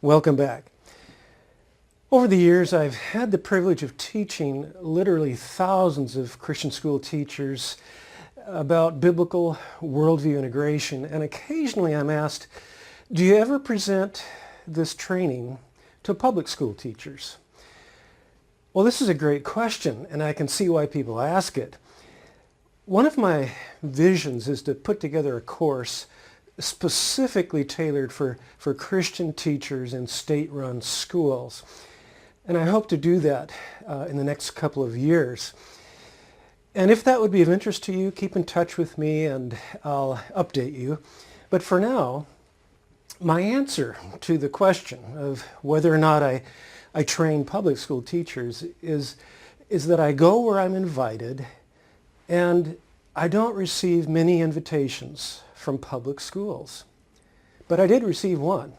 Welcome back. Over the years, I've had the privilege of teaching literally thousands of Christian school teachers about biblical worldview integration, and occasionally I'm asked, do you ever present this training to public school teachers? Well, this is a great question, and I can see why people ask it. One of my visions is to put together a course specifically tailored for Christian teachers in state-run schools. And I hope to do that in the next couple of years. And if that would be of interest to you, keep in touch with me and I'll update you. But for now, my answer to the question of whether or not I train public school teachers is that I go where I'm invited, and I don't receive many invitations from public schools. But I did receive one.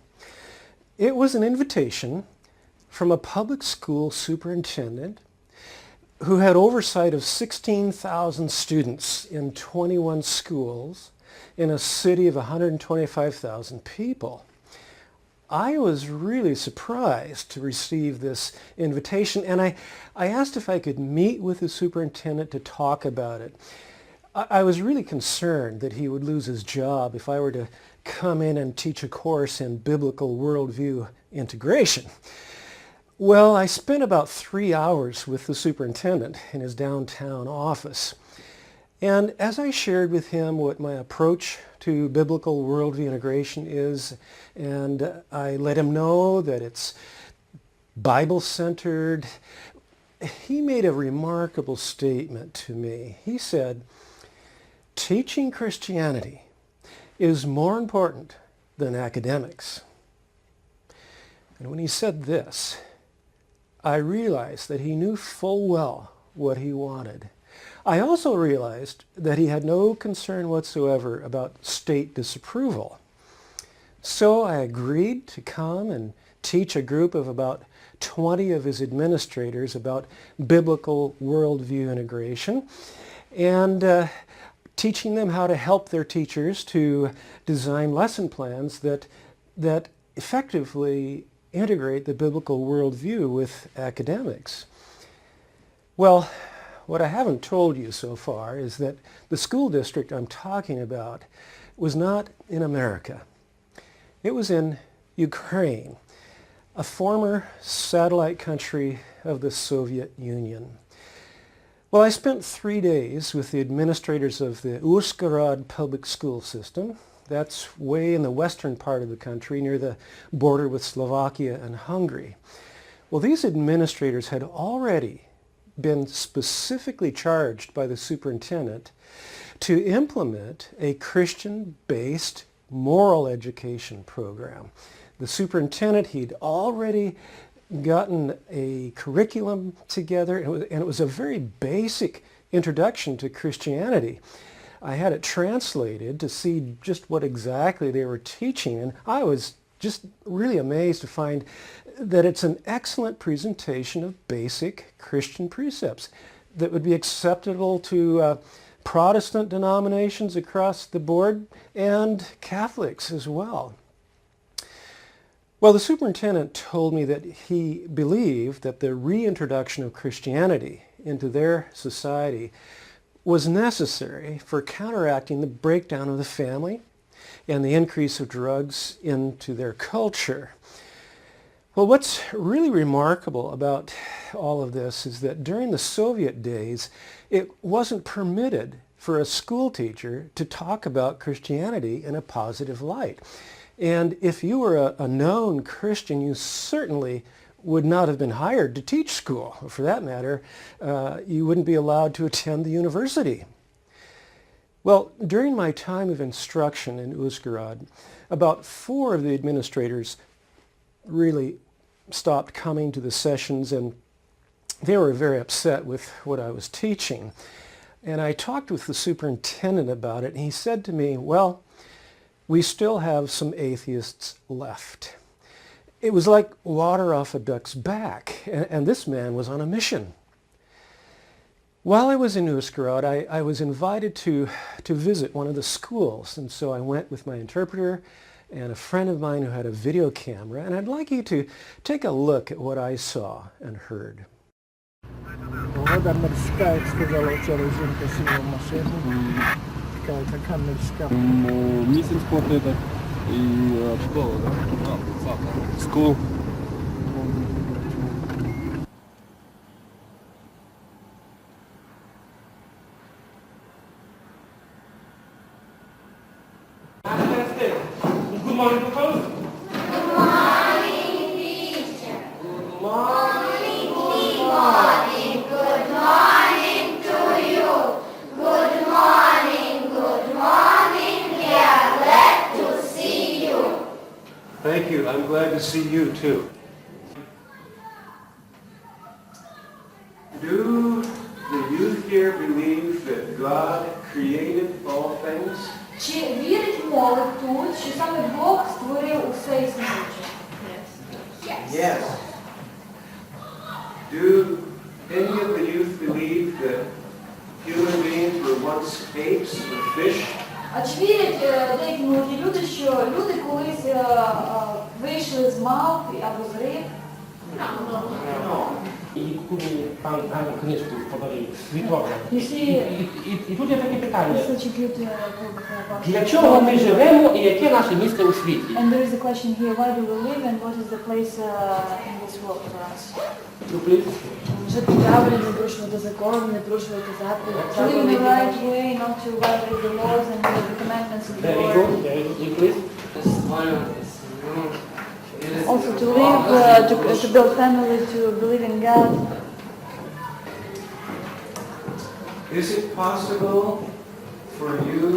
It was an invitation from a public school superintendent who had oversight of 16,000 students in 21 schools in a city of 125,000 people. I was really surprised to receive this invitation, and I asked if I could meet with the superintendent to talk about it. I was really concerned that he would lose his job if I were to come in and teach a course in biblical worldview integration. Well, I spent about 3 hours with the superintendent in his downtown office. And as I shared with him what my approach to biblical worldview integration is, and I let him know that it's Bible-centered, he made a remarkable statement to me. He said, "Teaching Christianity is more important than academics." And when he said this, I realized that he knew full well what he wanted. I also realized that he had no concern whatsoever about state disapproval. So I agreed to come and teach a group of about 20 of his administrators about biblical worldview integration, and teaching them how to help their teachers to design lesson plans that effectively integrate the biblical worldview with academics. Well, what I haven't told you so far is that the school district I'm talking about was not in America. It was in Ukraine, a former satellite country of the Soviet Union. Well, I spent 3 days with the administrators of the Uzhhorod public school system. That's way in the western part of the country, near the border with Slovakia and Hungary. Well, these administrators had already been specifically charged by the superintendent to implement a Christian-based moral education program. The superintendent, he'd already gotten a curriculum together, and it was a very basic introduction to Christianity. I had it translated to see just what exactly they were teaching, and I was just really amazed to find that it's an excellent presentation of basic Christian precepts that would be acceptable to Protestant denominations across the board and Catholics as well. Well, the superintendent told me that he believed that the reintroduction of Christianity into their society was necessary for counteracting the breakdown of the family and the increase of drugs into their culture. Well, what's really remarkable about all of this is that during the Soviet days, it wasn't permitted for a school teacher to talk about Christianity in a positive light. And if you were a known Christian, you certainly would not have been hired to teach school. For that matter, you wouldn't be allowed to attend the university. Well, during my time of instruction in Uzhhorod, about 4 of the administrators really stopped coming to the sessions, and they were very upset with what I was teaching. And I talked with the superintendent about it, and he said to me, "Well, we still have some atheists left." It was like water off a duck's back, and this man was on a mission. While I was in Uzhhorod, I was invited to visit one of the schools, and so I went with my interpreter, and a friend of mine who had a video camera, and I'd like you to take a look at what I saw and heard. Вода морська, як сказала вчора жінка, сіла в машину. Така така морська. Місяць спорту это и школа, да? School. Good morning, Papa. Good morning, teacher. Good morning, good morning. Good morning to you. Good morning, good morning. We are glad to see you. Thank you. I'm glad to see you too. Do the youth here believe that God created all things? Чи вірить молодь тут, що саме Бог створив усе існуюче? Yes. Do any of the youth believe that human beings were once apes or fish? А чи вірять деякі молоді люди, що люди колись вийшли з мавп або з риб? I pan kniżki podali світогляд. Jeśli І тут є таке питання. it's such a good book about Для чого ми живемо і яке наше місце у світі? And there is a question here, why do we live and what is the place in this world for us? Жити правильно, не порушувати закон, не порушувати To live in the right way, not to violate the laws and the commandments of the Very Lord. good, very good. You please. Also to live, to build family, to believe in God. Is it possible for you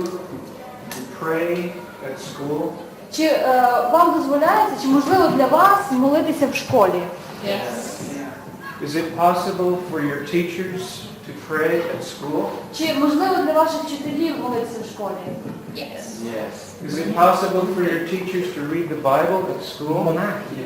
to pray at school? Чи вам дозволяється, чи можливо для вас молитися в школі? Is it possible for your teachers to pray at school? Чи можливо для ваших вчителів молитися в школі? Is it possible for your teachers to read the Bible at school? Монахи.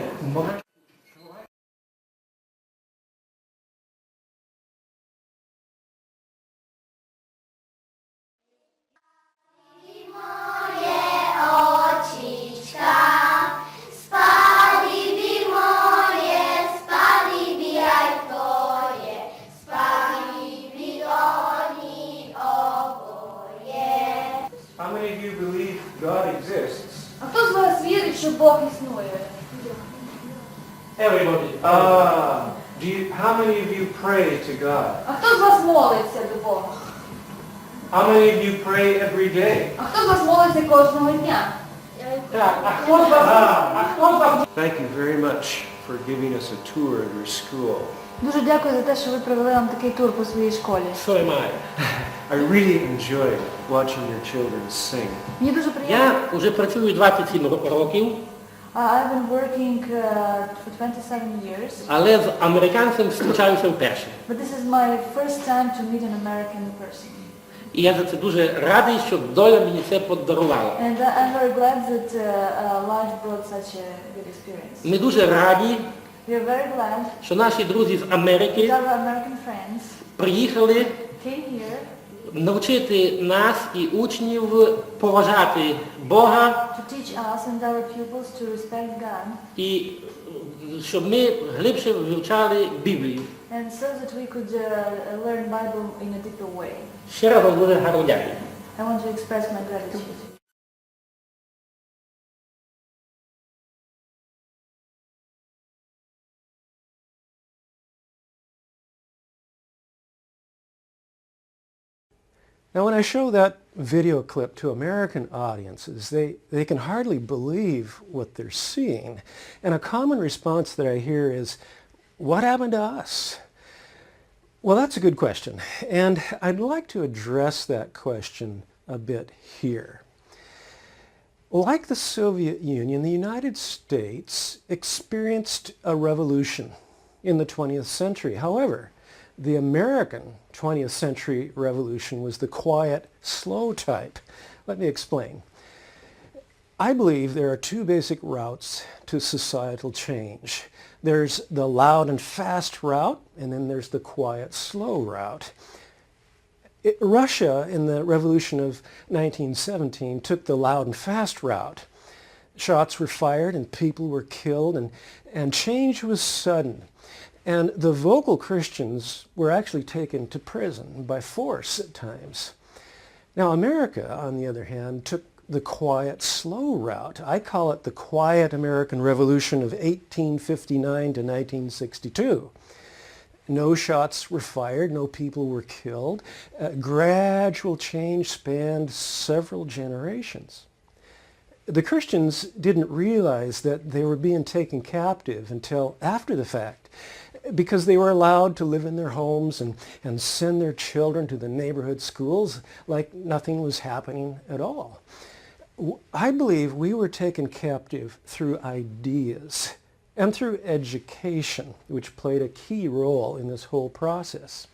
How many of you believe God exists? А хто з вас вірить, що Бог існує? Everybody. How many of you pray to God? А хто з вас молиться до Бога? How many of you pray every day? А хто з вас молиться кожного дня? Так, а хто з вас? Thank you very much for giving us a tour of your school. Дуже дякую за те, що ви провели нам такий тур по своїй школі. So am I. I really enjoyed watching your children sing. Мені дуже приємно. Я вже працюю 27 років, I've been working for 27 years, але з американцем зустрічаюся вперше. but this is my first time to meet an American person. І я за це дуже радий, що доля мені це подарувала. And I'm very glad that life brought such a good experience. Ми дуже раді, We are very glad що наші друзі з that Америки our American friends приїхали came here навчити нас і учнів поважати Бога to teach us and our pupils to respect God, і щоб ми глибше вивчали Біблію. and so that we could learn Bible in a deeper way. Ще раз вам дуже гарно дякую. I want to express my gratitude. Now when I show that video clip to American audiences, they can hardly believe what they're seeing. And a common response that I hear is, what happened to us? Well, that's a good question. And I'd like to address that question a bit here. Like the Soviet Union, the United States experienced a revolution in the 20th century. However, the American 20th century revolution was the quiet, slow type. Let me explain. I believe there are two basic routes to societal change. There's the loud and fast route, and then there's the quiet, slow route. Russia, in the revolution of 1917, took the loud and fast route. Shots were fired and people were killed, and change was sudden. And the vocal Christians were actually taken to prison by force at times. Now, America, on the other hand, took the quiet, slow route. I call it the quiet American Revolution of 1859 to 1962. No shots were fired, no people were killed. Gradual change spanned several generations. The Christians didn't realize that they were being taken captive until after the fact, because they were allowed to live in their homes and send their children to the neighborhood schools like nothing was happening at all. I believe we were taken captive through ideas and through education, which played a key role in this whole process.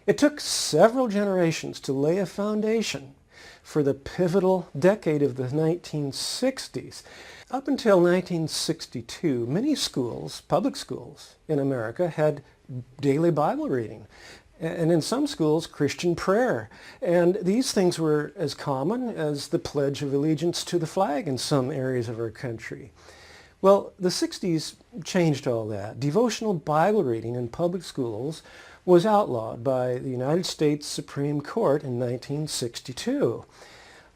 It took several generations to lay a foundation for the pivotal decade of the 1960s. Up until 1962, many schools, public schools in America, had daily Bible reading, and in some schools, Christian prayer. And these things were as common as the Pledge of Allegiance to the flag in some areas of our country. Well, the 60s changed all that. Devotional Bible reading in public schools was outlawed by the United States Supreme Court in 1962.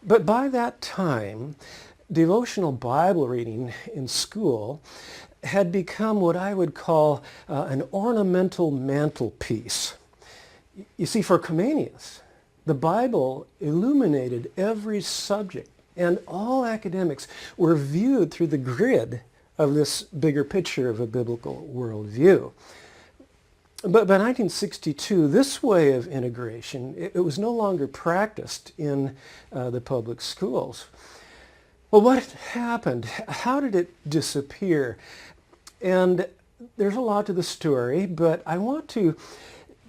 But by that time, devotional Bible reading in school had become what I would call an ornamental mantelpiece. You see, for Comenius, the Bible illuminated every subject, and all academics were viewed through the grid of this bigger picture of a biblical worldview. But by 1962, this way of integration, it was no longer practiced in the public schools. Well, what happened? How did it disappear? And there's a lot to the story, but I want to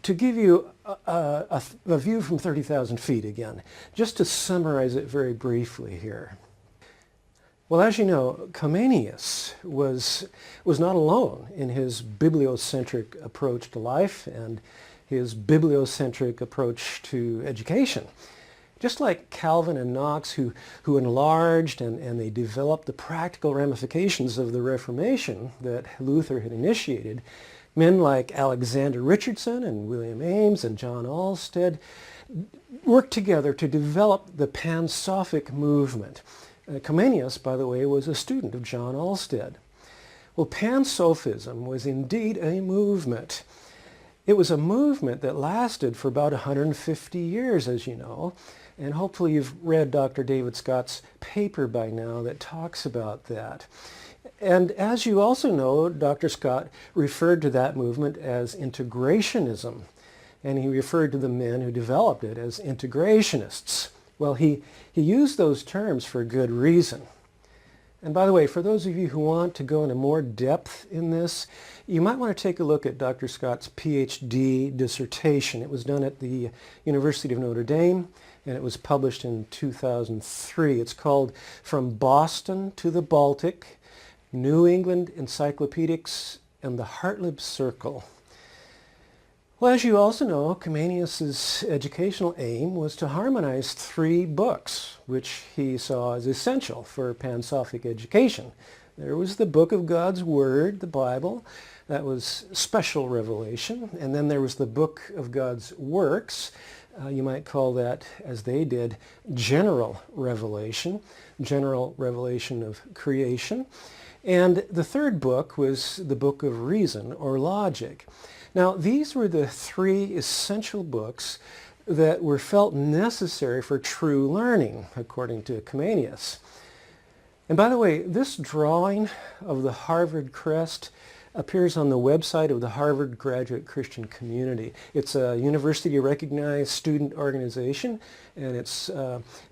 give you a view from 30,000 feet again, just to summarize it very briefly here. Well, as you know, Comenius was not alone in his bibliocentric approach to life and his bibliocentric approach to education. Just like Calvin and Knox, who enlarged and they developed the practical ramifications of the Reformation that Luther had initiated, men like Alexander Richardson and William Ames and John Alsted worked together to develop the Pan-Sophic movement. Comenius, by the way, was a student of John Alsted. Well, Pan-Sophism was indeed a movement. It was a movement that lasted for about 150 years, as you know, and hopefully you've read Dr. David Scott's paper by now that talks about that. And as you also know, Dr. Scott referred to that movement as integrationism, and he referred to the men who developed it as integrationists. Well, he used those terms for good reason. And by the way, for those of you who want to go into more depth in this, you might want to take a look at Dr. Scott's PhD dissertation. It was done at the University of Notre Dame, and it was published in 2003. It's called From Boston to the Baltic, New England Encyclopedics and the Hartlib Circle. Well, as you also know, Comenius's educational aim was to harmonize 3 books, which he saw as essential for Pan-Sophic education. There was the book of God's Word, the Bible. That was special revelation. And then there was the book of God's works. You might call that, as they did, general revelation of creation. And the third book was the book of reason or logic. Now, these were the 3 essential books that were felt necessary for true learning, according to Comenius. And by the way, this drawing of the Harvard crest appears on the website of the Harvard Graduate Christian Community. It's a university-recognized student organization, and it's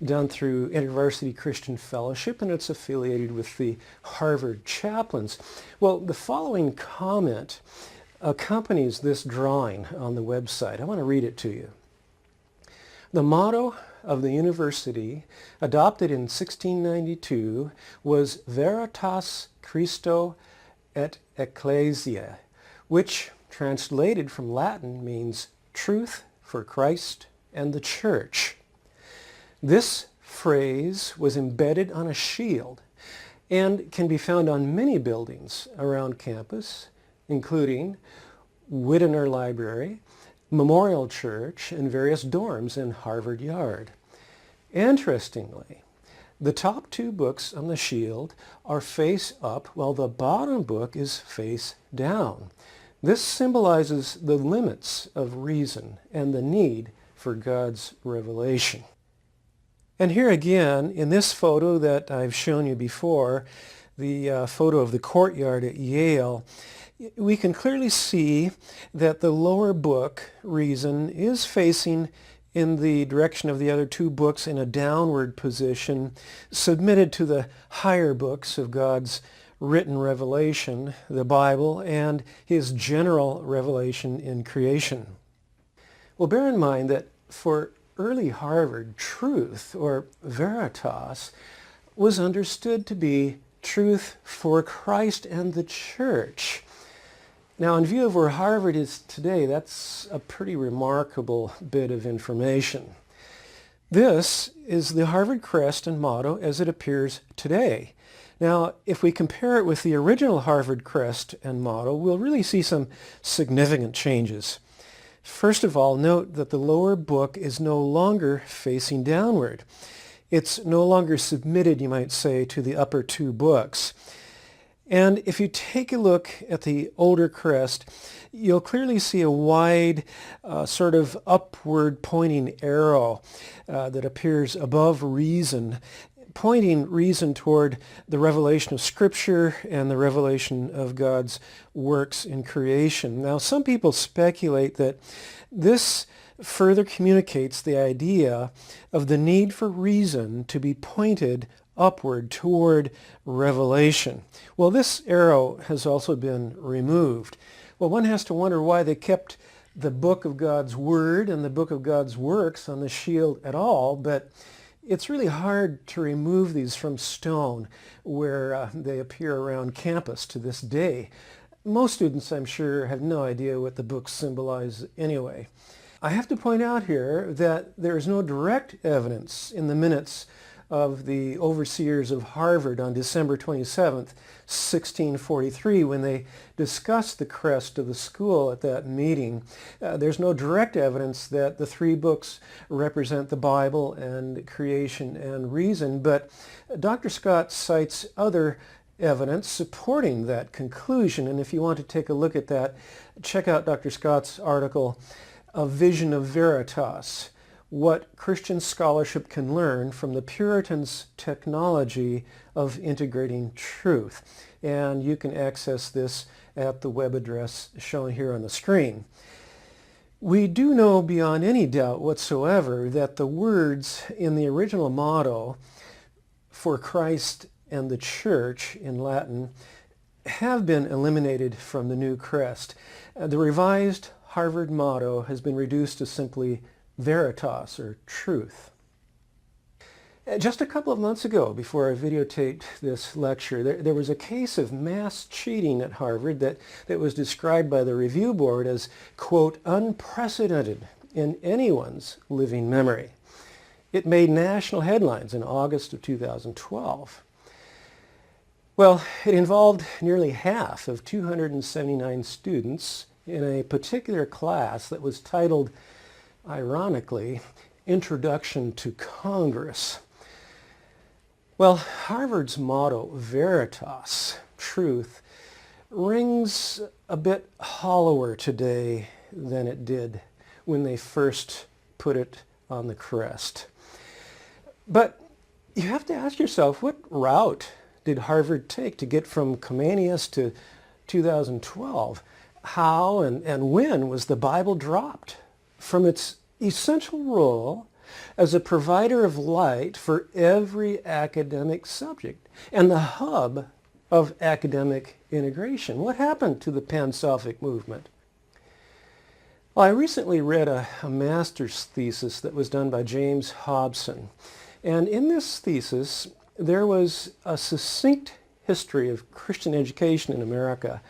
done through InterVarsity Christian Fellowship, and it's affiliated with the Harvard chaplains. Well, the following comment accompanies this drawing on the website. I want to read it to you. The motto of the university, adopted in 1692, was Veritas Christo et Ecclesia, which, translated from Latin, means truth for Christ and the church. This phrase was embedded on a shield and can be found on many buildings around campus, including Widener Library, Memorial Church, and various dorms in Harvard Yard. Interestingly, the top two books on the shield are face up while the bottom book is face down. This symbolizes the limits of reason and the need for God's revelation. And here again, in this photo that I've shown you before, the photo of the courtyard at Yale, we can clearly see that the lower book, Reason, is facing in the direction of the other two books in a downward position, submitted to the higher books of God's written revelation, the Bible, and his general revelation in creation. Well, bear in mind that for early Harvard, truth, or veritas, was understood to be truth for Christ and the church. Now, in view of where Harvard is today, that's a pretty remarkable bit of information. This is the Harvard crest and motto as it appears today. Now, if we compare it with the original Harvard crest and motto, we'll really see some significant changes. First of all, note that the lower book is no longer facing downward. It's no longer submitted, you might say, to the upper two books. And if you take a look at the older crest, you'll clearly see a wide sort of upward pointing arrow that appears above reason, pointing reason toward the revelation of Scripture and the revelation of God's works in creation. Now, some people speculate that this further communicates the idea of the need for reason to be pointed upward toward revelation. Well, this arrow has also been removed. Well, one has to wonder why they kept the book of God's Word and the book of God's works on the shield at all, but it's really hard to remove these from stone where they appear around campus to this day. Most students, I'm sure, have no idea what the books symbolize anyway. I have to point out here that there is no direct evidence in the minutes of the overseers of Harvard on December 27th, 1643, when they discussed the crest of the school at that meeting. There's no direct evidence that the three books represent the Bible and creation and reason, but Dr. Scott cites other evidence supporting that conclusion. And if you want to take a look at that, check out Dr. Scott's article, A Vision of Veritas: What Christian Scholarship Can Learn from the Puritans' Technology of Integrating Truth. And you can access this at the web address shown here on the screen. We do know beyond any doubt whatsoever that the words in the original motto, for Christ and the Church in Latin, have been eliminated from the new crest. The revised Harvard motto has been reduced to simply Veritas, or truth. Just a couple of months ago, before I videotaped this lecture, there was a case of mass cheating at Harvard that was described by the review board as, quote, unprecedented in anyone's living memory. It made national headlines in August of 2012. Well, it involved nearly half of 279 students in a particular class that was titled, ironically, Introduction to Congress. Well, Harvard's motto, Veritas, truth, rings a bit hollower today than it did when they first put it on the crest. But you have to ask yourself, what route did Harvard take to get from Comenius to 2012? How and when was the Bible dropped from its essential role as a provider of light for every academic subject and the hub of academic integration? What happened to the Pan-Celtic movement? Well, I recently read a master's thesis that was done by James Hobson. And in this thesis, there was a succinct history of Christian education in America.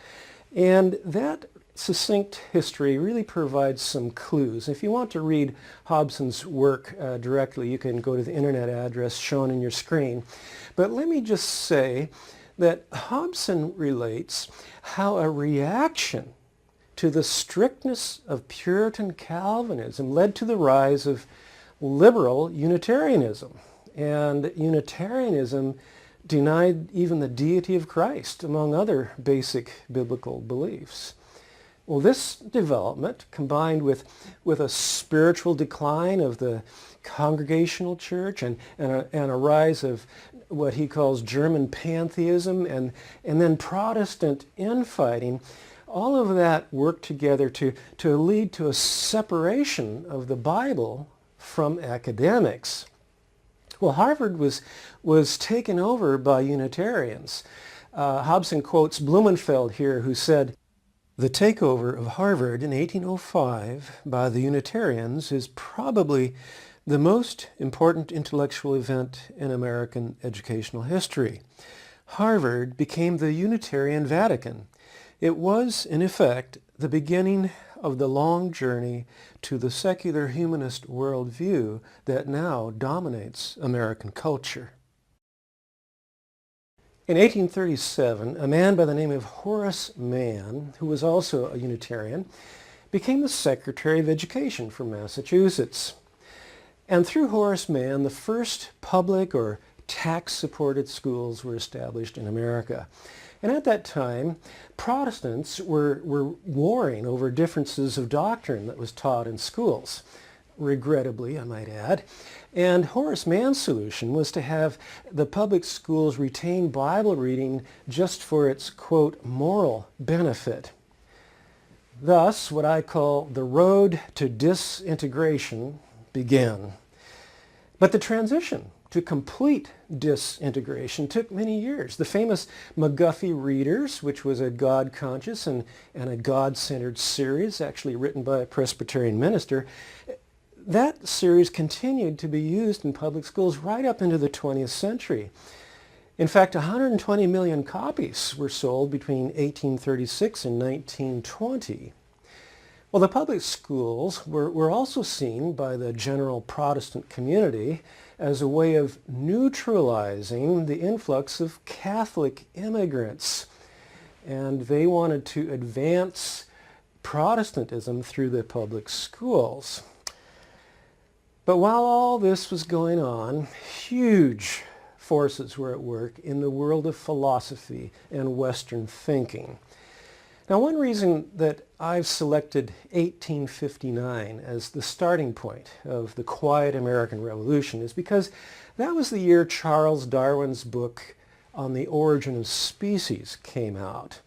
And that succinct history really provides some clues. If you want to read Hobson's work directly, you can go to the internet address shown in your screen. But let me just say that Hobson relates how a reaction to the strictness of Puritan Calvinism led to the rise of liberal Unitarianism. And Unitarianism denied even the deity of Christ, among other basic biblical beliefs. Well, this development, combined with a spiritual decline of the Congregational Church and a rise of what he calls German pantheism and then Protestant infighting, all of that worked together to lead to a separation of the Bible from academics. Well, Harvard was taken over by Unitarians. Hobson quotes Blumenfeld here, who said, "The takeover of Harvard in 1805 by the Unitarians is probably the most important intellectual event in American educational history. Harvard became the Unitarian Vatican. It was, in effect, the beginning of the long journey to the secular humanist worldview that now dominates American culture." In 1837, a man by the name of Horace Mann, who was also a Unitarian, became the Secretary of Education for Massachusetts. And through Horace Mann, the first public or tax-supported schools were established in America. And at that time, Protestants were warring over differences of doctrine that was taught in schools, regrettably, I might add. And Horace Mann's solution was to have the public schools retain Bible reading just for its, quote, moral benefit. Thus, what I call the road to disintegration began. But the transition to complete disintegration took many years. The famous McGuffey Readers, which was a God-conscious and a God-centered series, actually written by a Presbyterian minister, that series continued to be used in public schools right up into the 20th century. In fact, 120 million copies were sold between 1836 and 1920. Well, the public schools were also seen by the general Protestant community as a way of neutralizing the influx of Catholic immigrants. And they wanted to advance Protestantism through the public schools. But while all this was going on, huge forces were at work in the world of philosophy and Western thinking. Now, one reason that I've selected 1859 as the starting point of the quiet American Revolution is because that was the year Charles Darwin's book On the Origin of Species came out.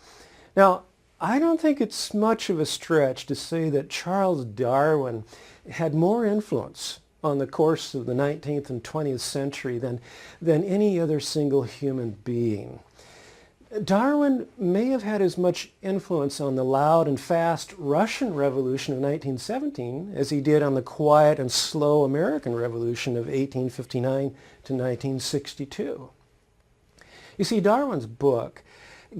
Now, I don't think it's much of a stretch to say that Charles Darwin had more influence on the course of the 19th and 20th century than any other single human being. Darwin may have had as much influence on the loud and fast Russian Revolution of 1917 as he did on the quiet and slow American Revolution of 1859 to 1962. You see, Darwin's book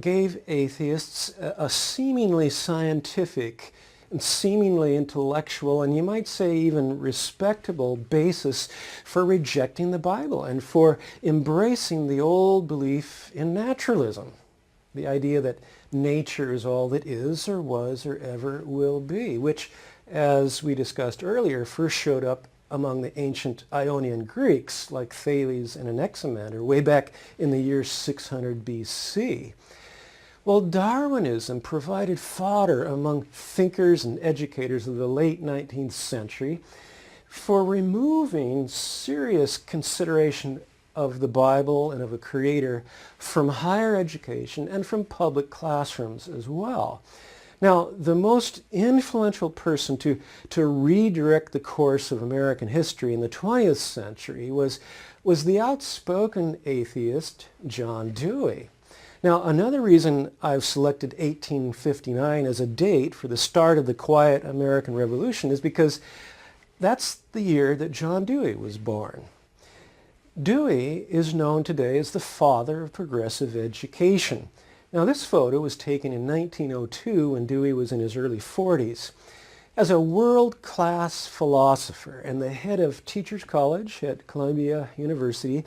gave atheists a seemingly scientific and seemingly intellectual, and you might say even respectable basis for rejecting the Bible and for embracing the old belief in naturalism. The idea that nature is all that is or was or ever will be, which, as we discussed earlier, first showed up among the ancient Ionian Greeks like Thales and Anaximander way back in the year 600 BC. Well, Darwinism provided fodder among thinkers and educators of the late 19th century for removing serious consideration of the Bible and of a creator from higher education and from public classrooms as well. Now, the most influential person to redirect the course of American history in the 20th century was the outspoken atheist John Dewey. Now, another reason I've selected 1859 as a date for the start of the quiet American Revolution is because that's the year that John Dewey was born. Dewey is known today as the father of progressive education. Now, this photo was taken in 1902 when Dewey was in his early 40s. As a world-class philosopher and the head of Teachers College at Columbia University,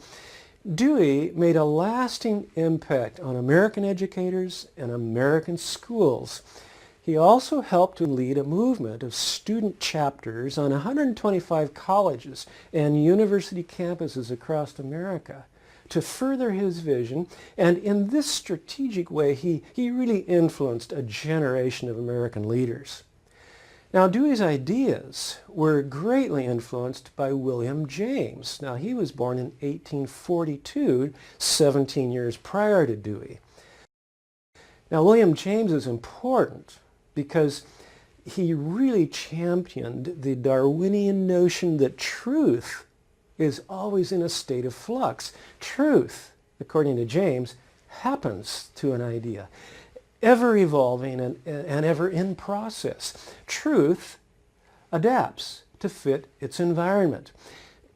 Dewey made a lasting impact on American educators and American schools. He also helped to lead a movement of student chapters on 125 colleges and university campuses across America to further his vision, and in this strategic way he really influenced a generation of American leaders. Now, Dewey's ideas were greatly influenced by William James. Now, he was born in 1842, 17 years prior to Dewey. Now, William James is important because he really championed the Darwinian notion that truth is always in a state of flux. Truth, according to James, happens to an idea, ever evolving and ever in process. Truth adapts to fit its environment.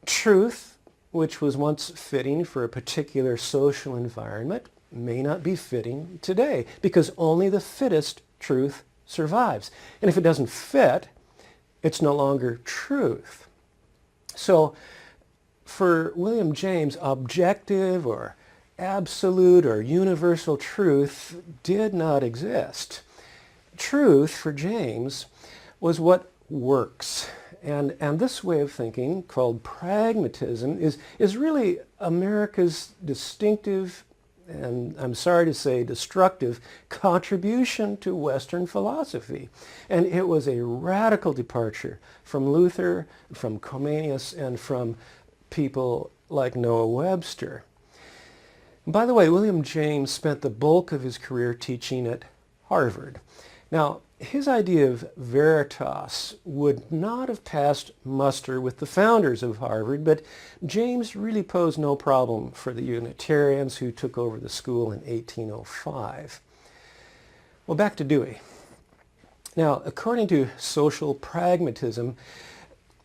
Truth, which was once fitting for a particular social environment, may not be fitting today because only the fittest truth survives. And if it doesn't fit, it's no longer truth. So for William James, objective or absolute or universal truth did not exist. Truth for James was what works. And this way of thinking, called pragmatism, is really America's distinctive, and I'm sorry to say destructive, contribution to Western philosophy. And it was a radical departure from Luther, from Comenius, and from people like Noah Webster. By the way, William James spent the bulk of his career teaching at Harvard. Now, his idea of veritas would not have passed muster with the founders of Harvard, but James really posed no problem for the Unitarians who took over the school in 1805. Well, back to Dewey. Now, according to social pragmatism,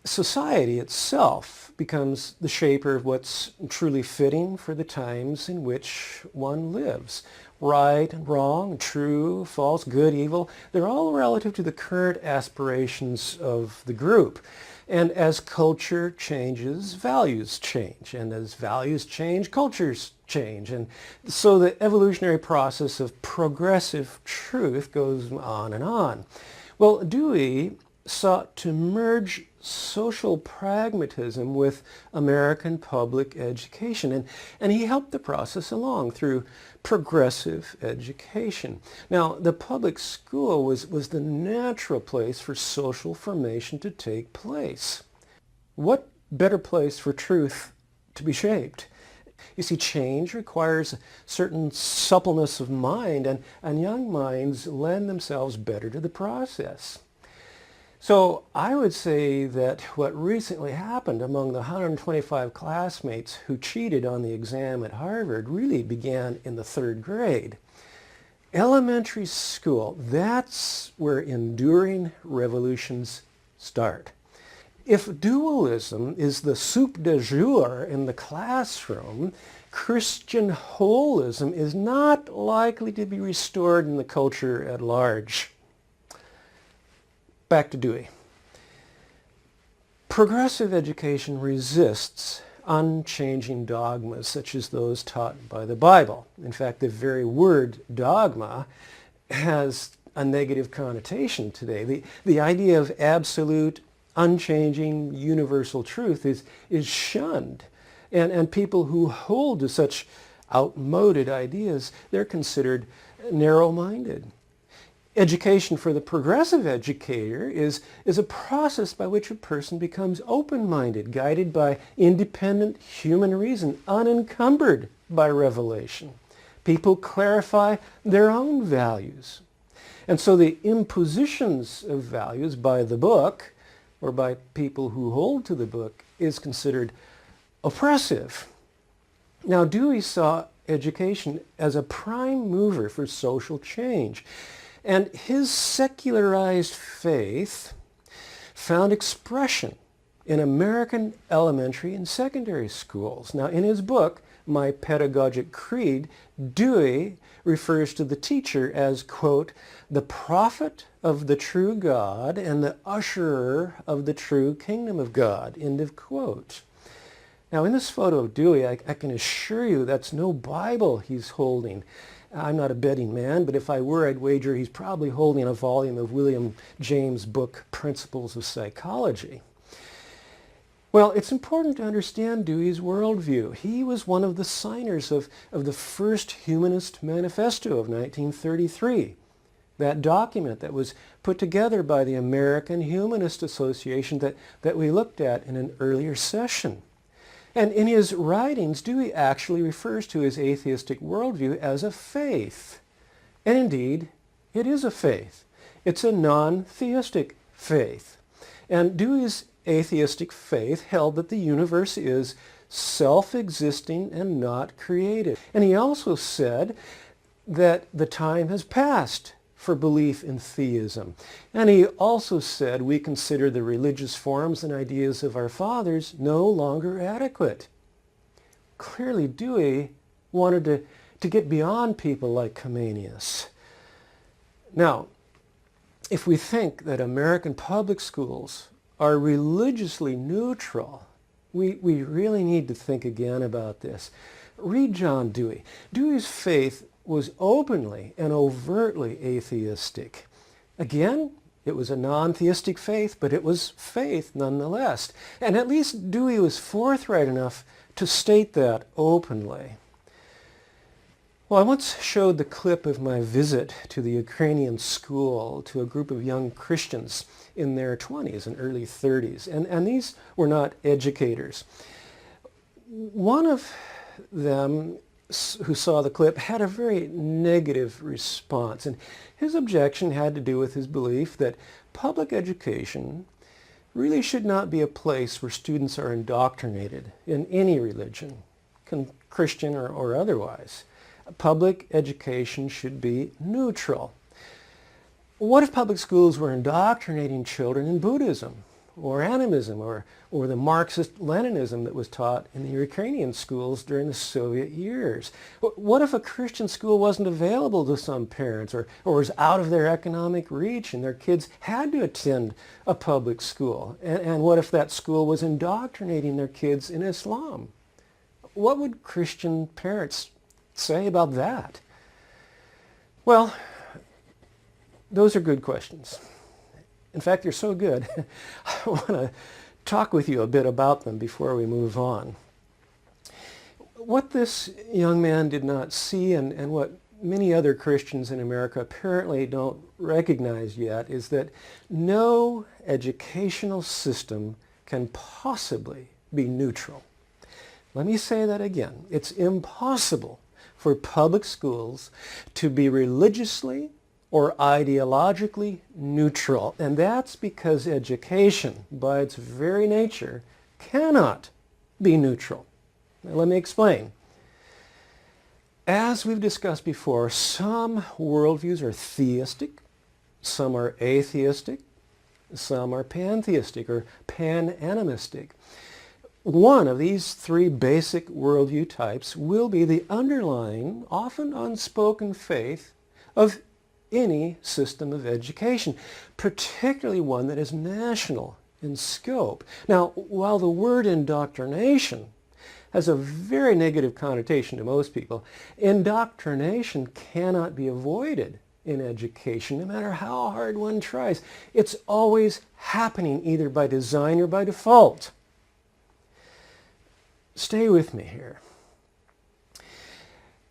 society itself becomes the shaper of what's truly fitting for the times in which one lives. Right and wrong, true, false, good, evil, they're all relative to the current aspirations of the group. And as culture changes, values change. And as values change, cultures change. And so the evolutionary process of progressive truth goes on and on. Well, Dewey sought to merge social pragmatism with American public education, and he helped the process along through progressive education. Now, the public school was the natural place for social formation to take place. What better place for truth to be shaped? You see, change requires a certain suppleness of mind, and young minds lend themselves better to the process. So I would say that what recently happened among the 125 classmates who cheated on the exam at Harvard really began in the 3rd grade. Elementary school, that's where enduring revolutions start. If dualism is the soup du jour in the classroom, Christian holism is not likely to be restored in the culture at large. Back to Dewey. Progressive education resists unchanging dogmas such as those taught by the Bible. In fact, the very word dogma has a negative connotation today. The idea of absolute, unchanging, universal truth is shunned. And people who hold to such outmoded ideas, they're considered narrow-minded. Education for the progressive educator is a process by which a person becomes open-minded, guided by independent human reason, unencumbered by revelation. People clarify their own values. And so the impositions of values by the book, or by people who hold to the book, is considered oppressive. Now, Dewey saw education as a prime mover for social change. And his secularized faith found expression in American elementary and secondary schools. Now, in his book, My Pedagogic Creed, Dewey refers to the teacher as, quote, the prophet of the true God and the usherer of the true kingdom of God, end of quote. Now, in this photo of Dewey, I can assure you that's no Bible he's holding. I'm not a betting man, but if I were, I'd wager he's probably holding a volume of William James' book, Principles of Psychology. Well, it's important to understand Dewey's worldview. He was one of the signers of the first Humanist Manifesto of 1933, that document that was put together by the American Humanist Association that we looked at in an earlier session. And in his writings, Dewey actually refers to his atheistic worldview as a faith. And indeed, it is a faith. It's a non-theistic faith. And Dewey's atheistic faith held that the universe is self-existing and not created. And he also said that the time has passed for belief in theism. And he also said we consider the religious forms and ideas of our fathers no longer adequate. Clearly, Dewey wanted to get beyond people like Comenius. Now, if we think that American public schools are religiously neutral, we really need to think again about this. Read John Dewey. Dewey's faith was openly and overtly atheistic. Again, it was a non-theistic faith, but it was faith nonetheless. And at least Dewey was forthright enough to state that openly. Well, I once showed the clip of my visit to the Ukrainian school to a group of young Christians in their 20s and early 30s. And these were not educators. One of them who saw the clip had a very negative response. And his objection had to do with his belief that public education really should not be a place where students are indoctrinated in any religion, Christian or otherwise. Public education should be neutral. What if public schools were indoctrinating children in Buddhism or animism or the Marxist-Leninism that was taught in the Ukrainian schools during the Soviet years? What if a Christian school wasn't available to some parents or was out of their economic reach and their kids had to attend a public school? And what if that school was indoctrinating their kids in Islam? What would Christian parents say about that? Well, those are good questions. In fact, they're so good, I want to talk with you a bit about them before we move on. What this young man did not see and what many other Christians in America apparently don't recognize yet is that no educational system can possibly be neutral. Let me say that again. It's impossible for public schools to be religiously or ideologically neutral. And that's because education, by its very nature, cannot be neutral. Now, let me explain. As we've discussed before, some worldviews are theistic, some are atheistic, some are pantheistic or pananimistic. One of these three basic worldview types will be the underlying, often unspoken faith of any system of education, particularly one that is national in scope. Now, while the word indoctrination has a very negative connotation to most people, indoctrination cannot be avoided in education, no matter how hard one tries. It's always happening either by design or by default. Stay with me here.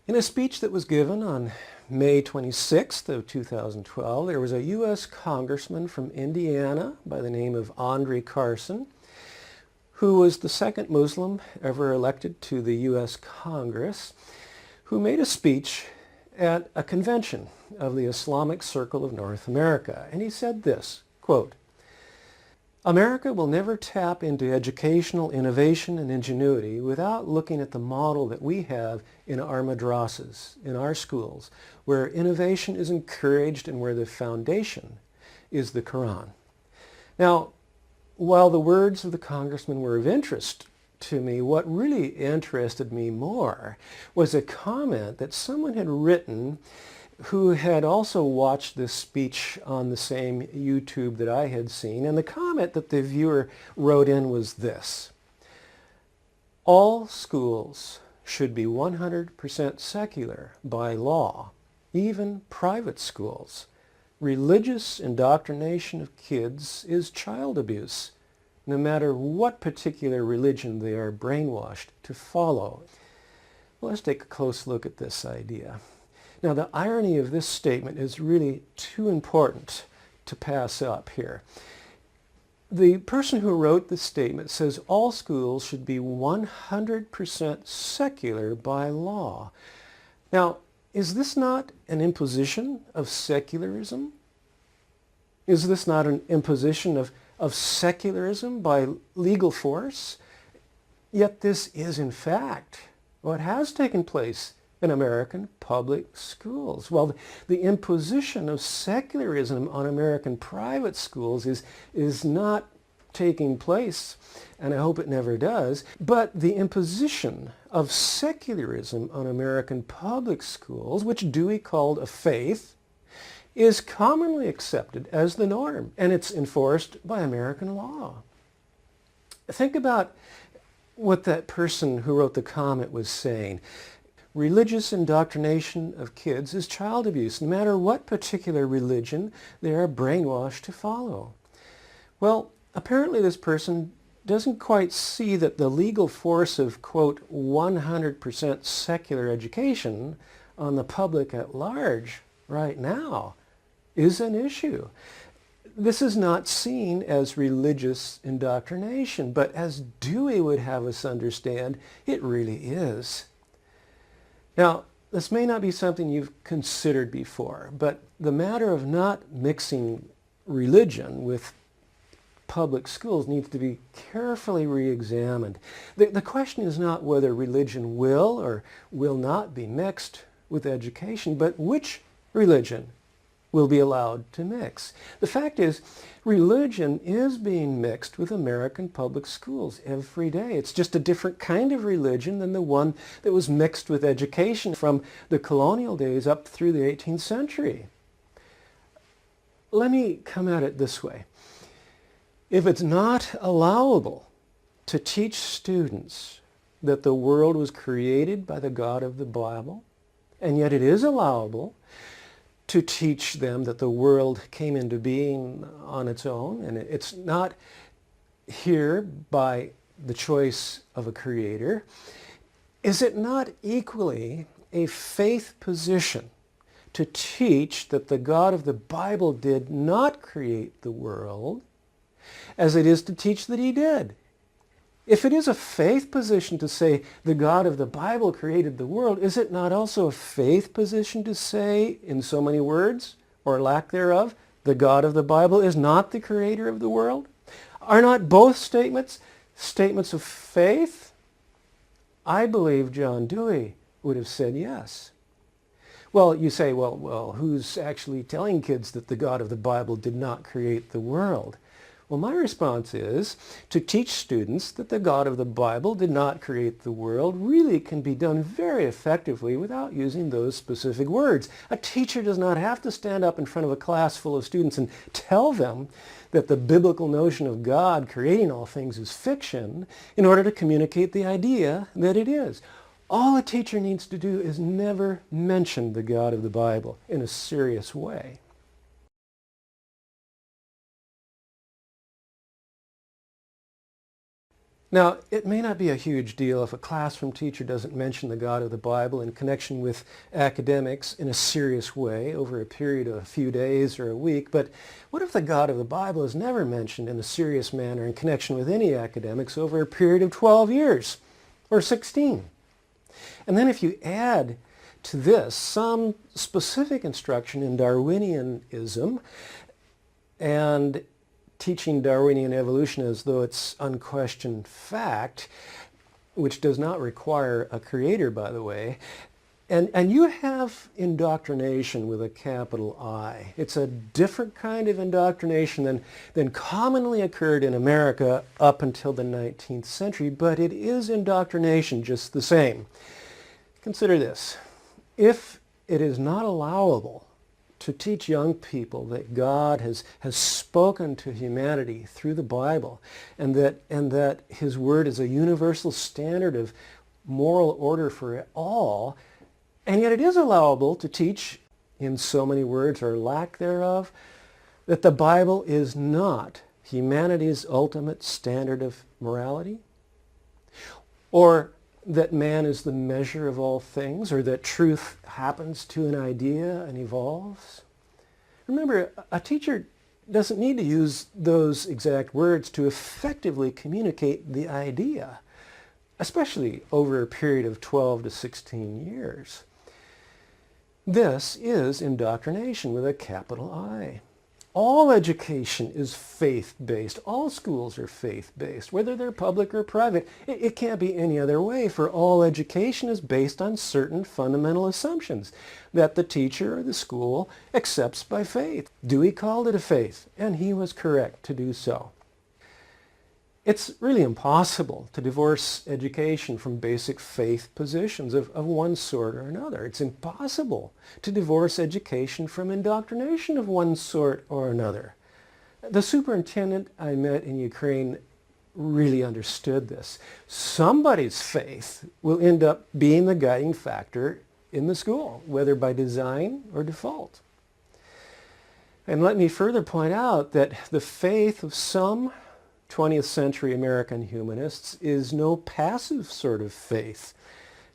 In a speech that was given on May 26th of 2012, there was a U.S. congressman from Indiana by the name of Andre Carson, who was the second Muslim ever elected to the U.S. Congress, who made a speech at a convention of the Islamic Circle of North America. And he said this, quote, "America will never tap into educational innovation and ingenuity without looking at the model that we have in our madrasas, in our schools, where innovation is encouraged and where the foundation is the Quran." Now, while the words of the congressman were of interest to me, what really interested me more was a comment that someone had written who had also watched this speech on the same YouTube that I had seen. And the comment that the viewer wrote in was this: All schools should be 100% secular by law, even private schools. Religious indoctrination of kids is child abuse, no matter what particular religion they are brainwashed to follow. Well, let's take a close look at this idea. Now, the irony of this statement is really too important to pass up here. The person who wrote this statement says all schools should be 100% secular by law. Now, is this not an imposition of secularism? Is this not an imposition of secularism by legal force? Yet this is, in fact, what has taken place in American public schools. Well, the imposition of secularism on American private schools is not taking place, and I hope it never does, but the imposition of secularism on American public schools, which Dewey called a faith, is commonly accepted as the norm, and it's enforced by American law. Think about what that person who wrote the comment was saying. Religious indoctrination of kids is child abuse, no matter what particular religion they are brainwashed to follow. Well, apparently this person doesn't quite see that the legal force of, quote, 100% secular education on the public at large right now is an issue. This is not seen as religious indoctrination, but as Dewey would have us understand, it really is. Now, this may not be something you've considered before, but the matter of not mixing religion with public schools needs to be carefully re-examined. The question is not whether religion will or will not be mixed with education, but which religion will be allowed to mix. The fact is, religion is being mixed with American public schools every day. It's just a different kind of religion than the one that was mixed with education from the colonial days up through the 18th century. Let me come at it this way. If it's not allowable to teach students that the world was created by the God of the Bible, and yet it is allowable to teach them that the world came into being on its own, and it's not here by the choice of a creator, is it not equally a faith position to teach that the God of the Bible did not create the world as it is to teach that he did? If it is a faith position to say the God of the Bible created the world, is it not also a faith position to say, in so many words, or lack thereof, the God of the Bible is not the creator of the world? Are not both statements statements of faith? I believe John Dewey would have said yes. Well, you say, well, who's actually telling kids that the God of the Bible did not create the world? Well, my response is to teach students that the God of the Bible did not create the world really can be done very effectively without using those specific words. A teacher does not have to stand up in front of a class full of students and tell them that the biblical notion of God creating all things is fiction in order to communicate the idea that it is. All a teacher needs to do is never mention the God of the Bible in a serious way. Now, it may not be a huge deal if a classroom teacher doesn't mention the God of the Bible in connection with academics in a serious way over a period of a few days or a week, but what if the God of the Bible is never mentioned in a serious manner in connection with any academics over a period of 12 years or 16? And then if you add to this some specific instruction in Darwinianism and teaching Darwinian evolution as though it's unquestioned fact, which does not require a creator, by the way, and you have indoctrination with a capital I. It's a different kind of indoctrination than commonly occurred in America up until the 19th century, but it is indoctrination just the same. Consider this. If it is not allowable to teach young people that God has spoken to humanity through the Bible, and that his word is a universal standard of moral order for all, and yet it is allowable to teach, in so many words or lack thereof, that the Bible is not humanity's ultimate standard of morality, or that man is the measure of all things, or that truth happens to an idea and evolves. Remember, a teacher doesn't need to use those exact words to effectively communicate the idea, especially over a period of 12 to 16 years. This is indoctrination with a capital I. All education is faith-based. All schools are faith-based, whether they're public or private. It can't be any other way, for all education is based on certain fundamental assumptions that the teacher or the school accepts by faith. Dewey called it a faith, and he was correct to do so. It's really impossible to divorce education from basic faith positions of one sort or another. It's impossible to divorce education from indoctrination of one sort or another. The superintendent I met in Ukraine really understood this. Somebody's faith will end up being the guiding factor in the school, whether by design or default. And let me further point out that the faith of some 20th century American humanists is no passive sort of faith,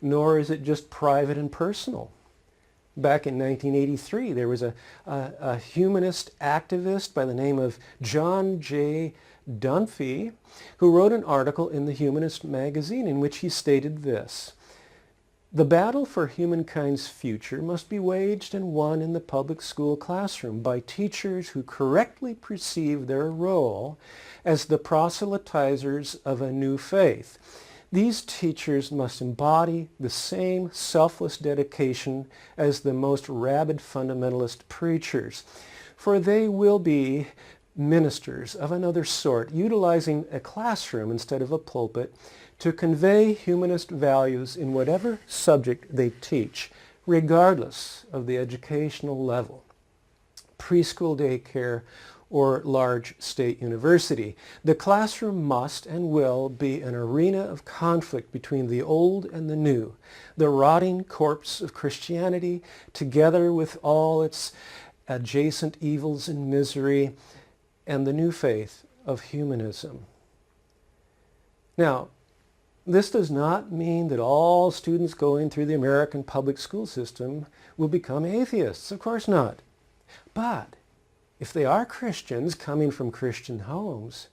nor is it just private and personal. Back in 1983, there was a humanist activist by the name of John J. Dunphy who wrote an article in the Humanist magazine in which he stated this: "The battle for humankind's future must be waged and won in the public school classroom by teachers who correctly perceive their role as the proselytizers of a new faith. These teachers must embody the same selfless dedication as the most rabid fundamentalist preachers, for they will be ministers of another sort, utilizing a classroom instead of a pulpit to convey humanist values in whatever subject they teach, regardless of the educational level, preschool, daycare, or large state university. The classroom must and will be an arena of conflict between the old and the new, the rotting corpse of Christianity, together with all its adjacent evils and misery, and the new faith of humanism." Now, this does not mean that all students going through the American public school system will become atheists. Of course not. But if they are Christians coming from Christian homes,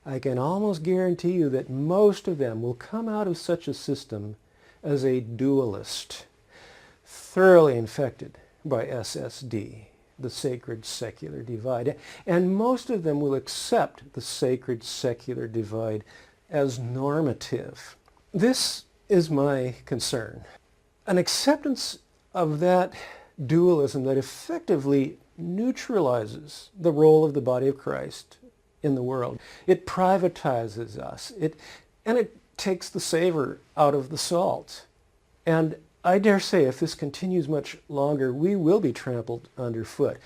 I can almost guarantee you that most of them will come out of such a system as a dualist, thoroughly infected by SSD, the sacred secular divide, and most of them will accept the sacred secular divide as normative. This is my concern. An acceptance of that dualism that effectively neutralizes the role of the body of Christ in the world. It privatizes us, and it takes the savor out of the salt. And I dare say if this continues much longer, we will be trampled underfoot.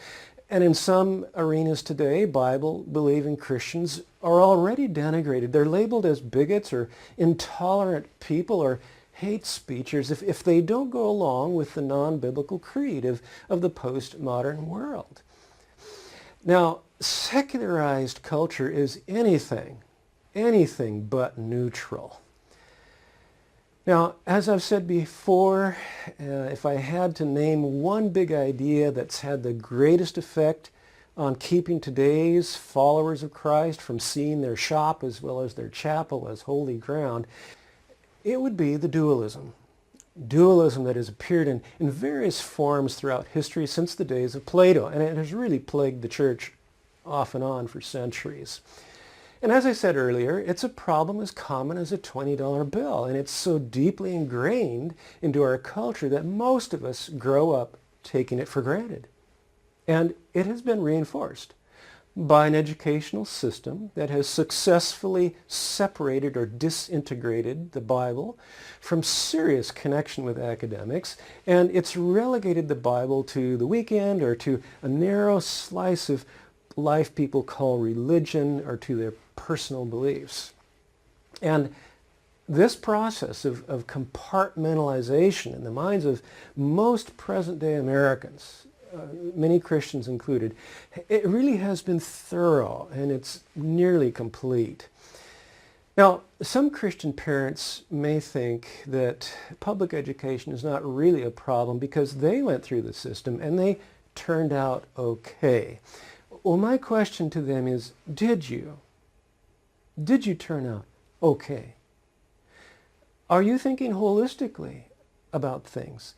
And in some arenas today, Bible-believing Christians are already denigrated. They're labeled as bigots or intolerant people or hate speechers if they don't go along with the non-biblical creed of the postmodern world. Now, secularized culture is anything but neutral. Now, as I've said before, if I had to name one big idea that's had the greatest effect on keeping today's followers of Christ from seeing their shop as well as their chapel as holy ground, it would be the dualism. Dualism that has appeared in various forms throughout history since the days of Plato, and it has really plagued the church off and on for centuries. And as I said earlier, it's a problem as common as a $20 bill, and it's so deeply ingrained into our culture that most of us grow up taking it for granted. And it has been reinforced by an educational system that has successfully separated or disintegrated the Bible from serious connection with academics, and it's relegated the Bible to the weekend or to a narrow slice of life people call religion or to their personal beliefs. And this process of compartmentalization in the minds of most present-day Americans, many Christians included, it really has been thorough and it's nearly complete. Now, some Christian parents may think that public education is not really a problem because they went through the system and they turned out okay. Well, my question to them is, did you? Did you turn out okay? Are you thinking holistically about things?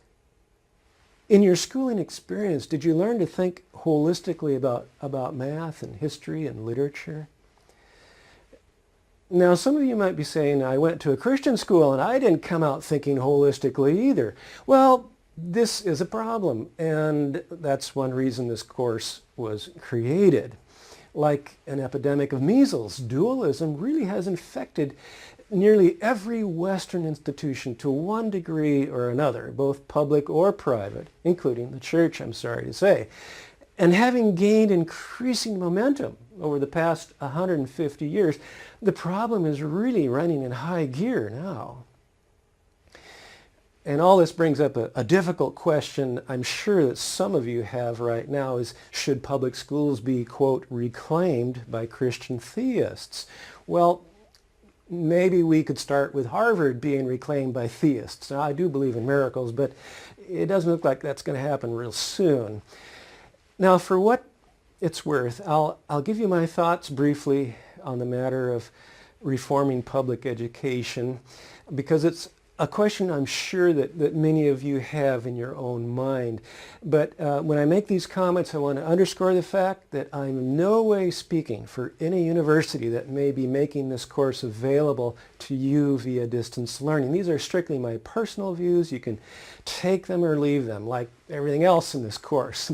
In your schooling experience, did you learn to think holistically about math and history and literature? Now, some of you might be saying, I went to a Christian school and I didn't come out thinking holistically either. Well, this is a problem, and that's one reason this course was created. Like an epidemic of measles, dualism really has infected nearly every Western institution to one degree or another, both public or private, including the church, I'm sorry to say. And having gained increasing momentum over the past 150 years, the problem is really running in high gear now. And all this brings up a difficult question I'm sure that some of you have right now is, should public schools be, quote, reclaimed by Christian theists? Well, maybe we could start with Harvard being reclaimed by theists. Now, I do believe in miracles, but it doesn't look like that's going to happen real soon. Now, for what it's worth, I'll give you my thoughts briefly on the matter of reforming public education, because it's a question I'm sure that many of you have in your own mind. But when I make these comments, I want to underscore the fact that I'm in no way speaking for any university that may be making this course available to you via distance learning. These are strictly my personal views. You can take them or leave them, like everything else in this course.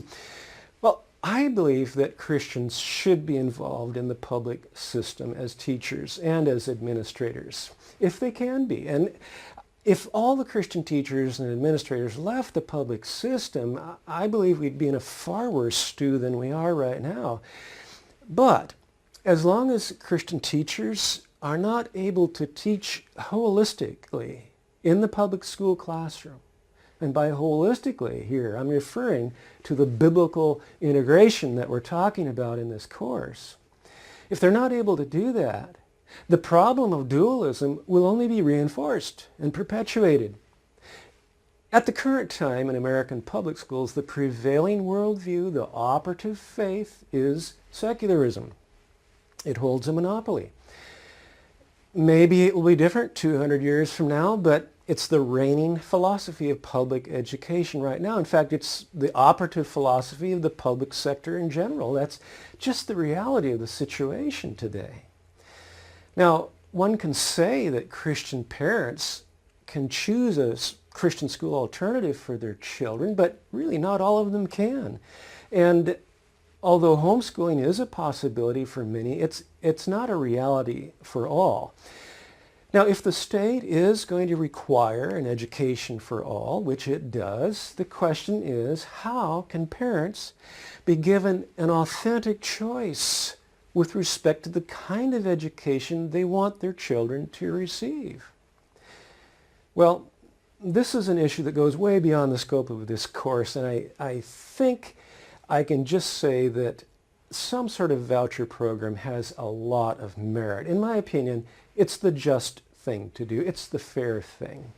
Well, I believe that Christians should be involved in the public system as teachers and as administrators, if they can be. And if all the Christian teachers and administrators left the public system, I believe we'd be in a far worse stew than we are right now. But as long as Christian teachers are not able to teach holistically in the public school classroom, and by holistically here, I'm referring to the biblical integration that we're talking about in this course. If they're not able to do that, the problem of dualism will only be reinforced and perpetuated. At the current time in American public schools, the prevailing worldview, the operative faith, is secularism. It holds a monopoly. Maybe it will be different 200 years from now, but it's the reigning philosophy of public education right now. In fact, it's the operative philosophy of the public sector in general. That's just the reality of the situation today. Now, one can say that Christian parents can choose a Christian school alternative for their children, but really not all of them can. And although homeschooling is a possibility for many, it's not a reality for all. Now, if the state is going to require an education for all, which it does, the question is, how can parents be given an authentic choice with respect to the kind of education they want their children to receive? Well, this is an issue that goes way beyond the scope of this course, and I think I can just say that some sort of voucher program has a lot of merit. In my opinion, it's the just thing to do. It's the fair thing.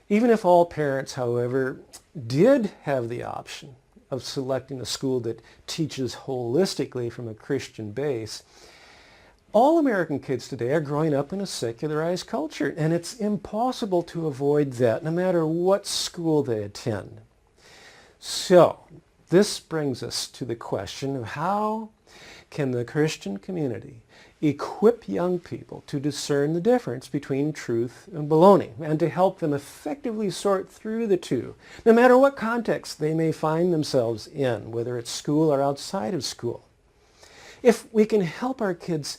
Even if all parents, however, did have the option of selecting a school that teaches holistically from a Christian base, all American kids today are growing up in a secularized culture, and it's impossible to avoid that no matter what school they attend. So, this brings us to the question of how can the Christian community equip young people to discern the difference between truth and baloney, and to help them effectively sort through the two, no matter what context they may find themselves in, whether it's school or outside of school. If we can help our kids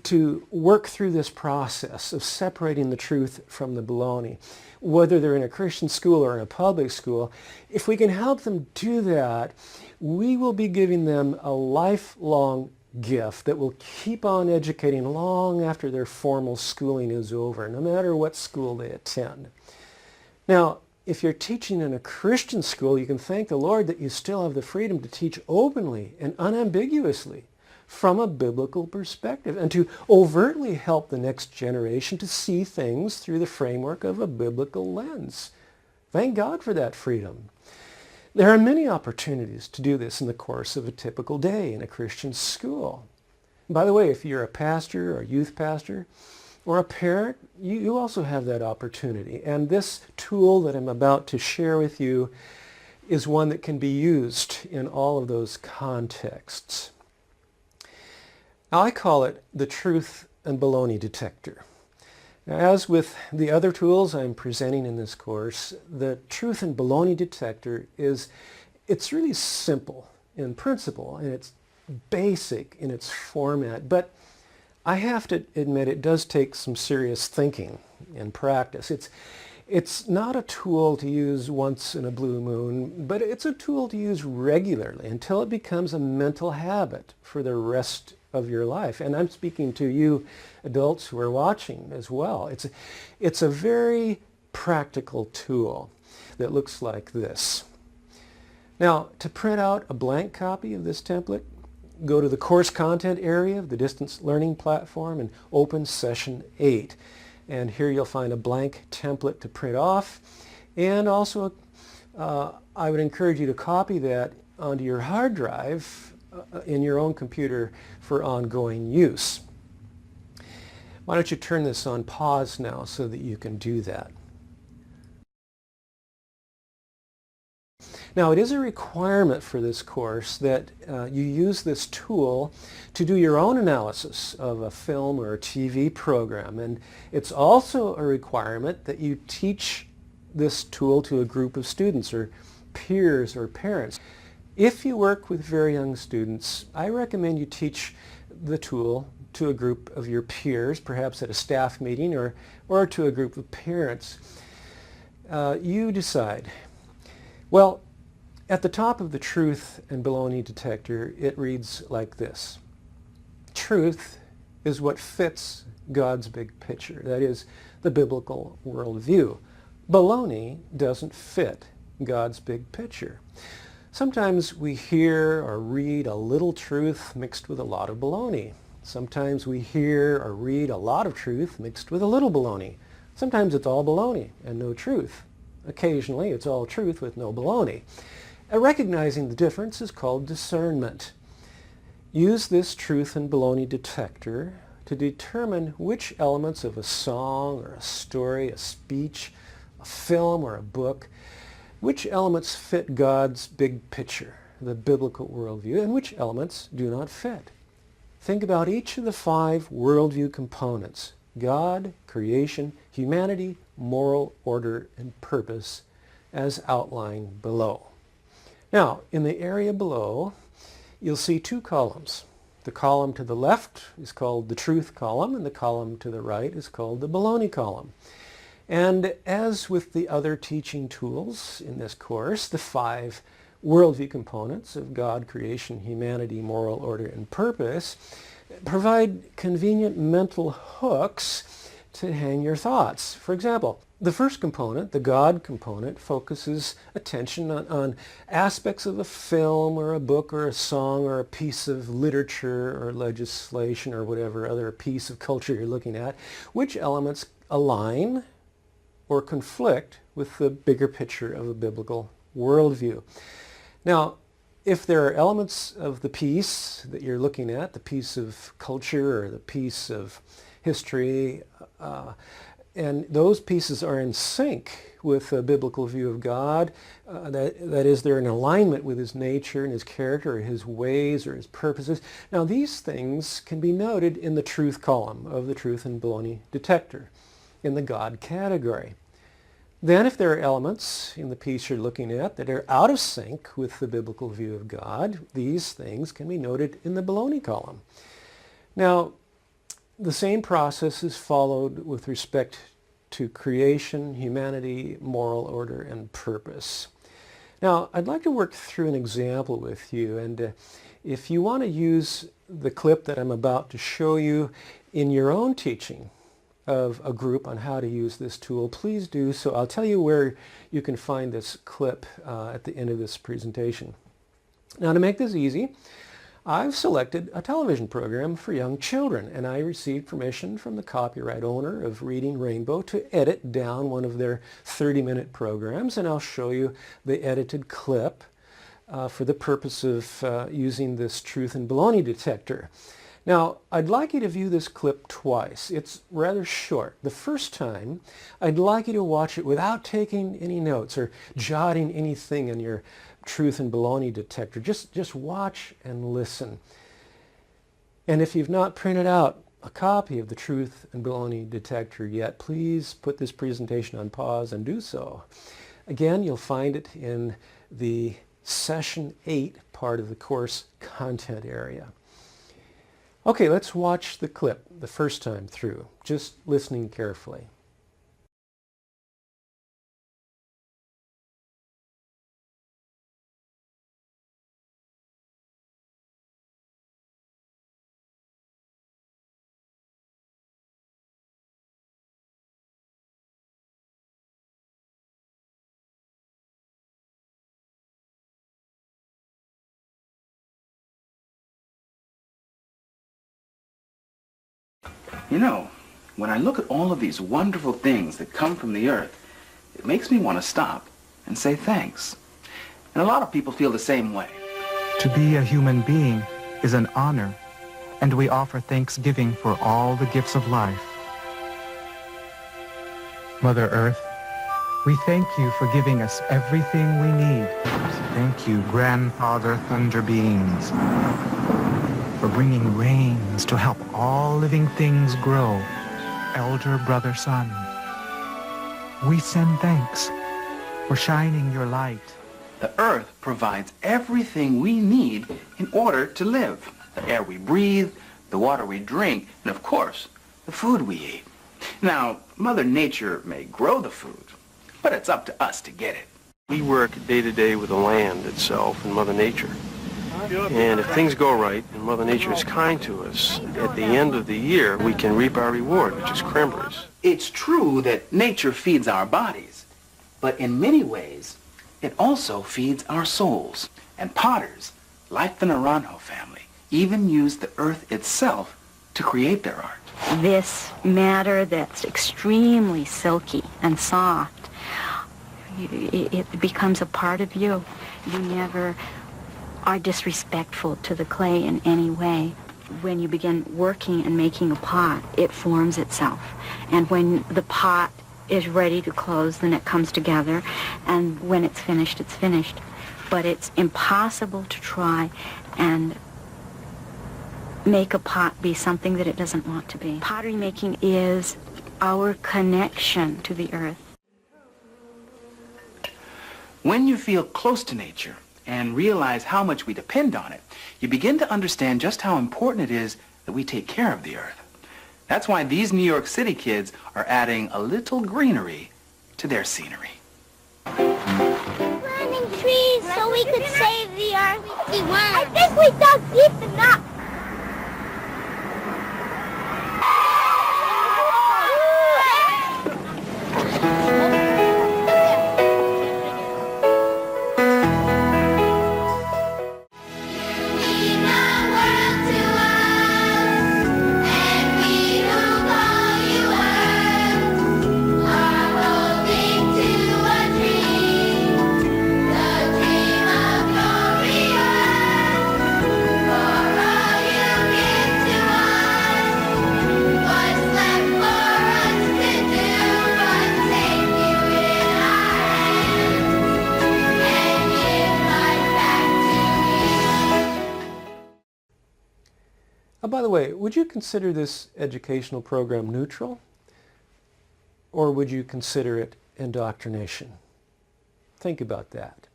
to work through this process of separating the truth from the baloney, whether they're in a Christian school or in a public school, if we can help them do that, we will be giving them a lifelong gift that will keep on educating long after their formal schooling is over, no matter what school they attend. Now, if you're teaching in a Christian school, you can thank the Lord that you still have the freedom to teach openly and unambiguously from a biblical perspective and to overtly help the next generation to see things through the framework of a biblical lens. Thank God for that freedom. There are many opportunities to do this in the course of a typical day in a Christian school. By the way, if you're a pastor or a youth pastor or a parent, you also have that opportunity. And this tool that I'm about to share with you is one that can be used in all of those contexts. Now, I call it the truth and baloney detector. Now, as with the other tools I'm presenting in this course, the truth and baloney detector it's really simple in principle and it's basic in its format, but I have to admit it does take some serious thinking and practice. It's not a tool to use once in a blue moon, but it's a tool to use regularly until it becomes a mental habit for the rest of your life. And I'm speaking to you adults who are watching as well. It's a very practical tool that looks like this. Now, to print out a blank copy of this template, go to the course content area of the distance learning platform and open session 8. And here you'll find a blank template to print off. And also, I would encourage you to copy that onto your hard drive in your own computer for ongoing use. Why don't you turn this on pause now so that you can do that. Now, it is a requirement for this course that you use this tool to do your own analysis of a film or a TV program. And it's also a requirement that you teach this tool to a group of students or peers or parents. If you work with very young students, I recommend you teach the tool to a group of your peers, perhaps at a staff meeting or to a group of parents. You decide. Well, at the top of the truth and baloney detector, it reads like this. Truth is what fits God's big picture, that is, the biblical worldview. Baloney doesn't fit God's big picture. Sometimes we hear or read a little truth mixed with a lot of baloney. Sometimes we hear or read a lot of truth mixed with a little baloney. Sometimes it's all baloney and no truth. Occasionally it's all truth with no baloney. Recognizing the difference is called discernment. Use this truth and baloney detector to determine which elements of a song or a story, a speech, a film or a book, which elements fit God's big picture, the biblical worldview, and which elements do not fit. Think about each of the 5 worldview components: God, creation, humanity, moral order, and purpose, as outlined below. Now, in the area below, you'll see 2 columns. The column to the left is called the truth column, and the column to the right is called the baloney column. And as with the other teaching tools in this course, the 5 worldview components of God, creation, humanity, moral order, and purpose provide convenient mental hooks to hang your thoughts. For example, the first component, the God component, focuses attention on aspects of a film or a book or a song or a piece of literature or legislation or whatever other piece of culture you're looking at, which elements align or conflict with the bigger picture of a biblical worldview. Now, if there are elements of the piece that you're looking at, the piece of culture or the piece of history, and those pieces are in sync with a biblical view of God, that is, they're in alignment with his nature and his character or his ways or his purposes. Now, these things can be noted in the truth column of the truth and baloney detector in the God category. Then if there are elements in the piece you're looking at that are out of sync with the biblical view of God, these things can be noted in the baloney column. Now, the same process is followed with respect to creation, humanity, moral order, and purpose. Now, I'd like to work through an example with you, and if you want to use the clip that I'm about to show you in your own teaching of a group on how to use this tool, please do so. I'll tell you where you can find this clip at the end of this presentation. Now, to make this easy, I've selected a television program for young children, and I received permission from the copyright owner of Reading Rainbow to edit down one of their 30-minute programs, and I'll show you the edited clip for the purpose of using this truth and baloney detector. Now, I'd like you to view this clip twice. It's rather short. The first time, I'd like you to watch it without taking any notes or jotting anything in your truth and baloney detector. Just watch and listen. And if you've not printed out a copy of the truth and baloney detector yet, please put this presentation on pause and do so. Again, you'll find it in the Session 8 part of the course content area. Okay, let's watch the clip the first time through, just listening carefully. You know, when I look at all of these wonderful things that come from the earth, it makes me want to stop and say thanks. And a lot of people feel the same way. To be a human being is an honor, and we offer thanksgiving for all the gifts of life. Mother Earth, we thank you for giving us everything we need. Thank you, Grandfather Thunder Beings, for bringing rains to help all living things grow. Elder Brother Sun, we send thanks for shining your light. The earth provides everything we need in order to live. The air we breathe, the water we drink, and of course, the food we eat. Now, Mother Nature may grow the food, but it's up to us to get it. We work day to day with the land itself and Mother Nature. And if things go right and Mother Nature is kind to us, at the end of the year, we can reap our reward, which is cranberries. It's true that nature feeds our bodies, but in many ways, it also feeds our souls. And potters, like the Naranjo family, even use the earth itself to create their art. This matter that's extremely silky and soft, it becomes a part of you. You never are disrespectful to the clay in any way. When you begin working and making a pot, it forms itself. And when the pot is ready to close, then it comes together. And when it's finished, it's finished. But it's impossible to try and make a pot be something that it doesn't want to be. Pottery making is our connection to the earth. When you feel close to nature and realize how much we depend on it, you begin to understand just how important it is that we take care of the earth. That's why these New York City kids are adding a little greenery to their scenery. Planting trees so we could save the earth. I think we dug deep enough. By the way, would you consider this educational program neutral? Or would you consider it indoctrination. Think about that.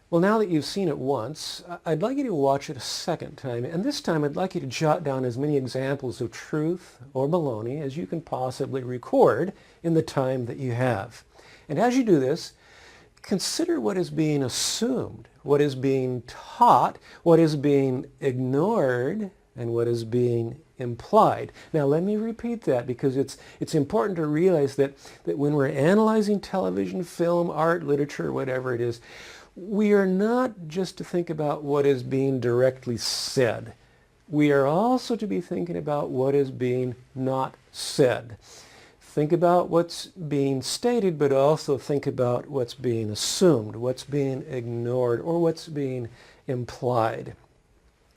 Well, now that you've seen it once, I'd like you to watch it a second time, and this time I'd like you to jot down as many examples of truth or baloney as you can possibly record in the time that you have. And as you do this, consider what is being assumed, what is being taught, what is being ignored, and what is being implied. Now let me repeat that because it's important to realize that when we're analyzing television, film, art, literature, whatever it is, we are not just to think about what is being directly said. We are also to be thinking about what is being not said. Think about what's being stated, but also think about what's being assumed, what's being ignored, or what's being implied.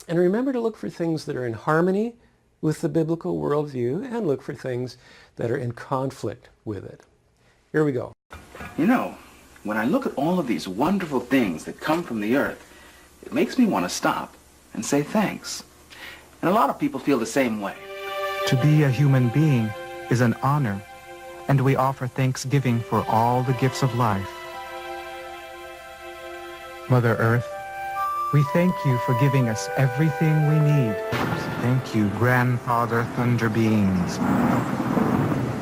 And remember to look for things that are in harmony with the biblical worldview and look for things that are in conflict with it. Here we go. You know, when I look at all of these wonderful things that come from the earth, it makes me want to stop and say thanks. And a lot of people feel the same way. To be a human being is an honor, and we offer thanksgiving for all the gifts of life. Mother Earth, we thank you for giving us everything we need. Thank you, Grandfather Thunder Beings,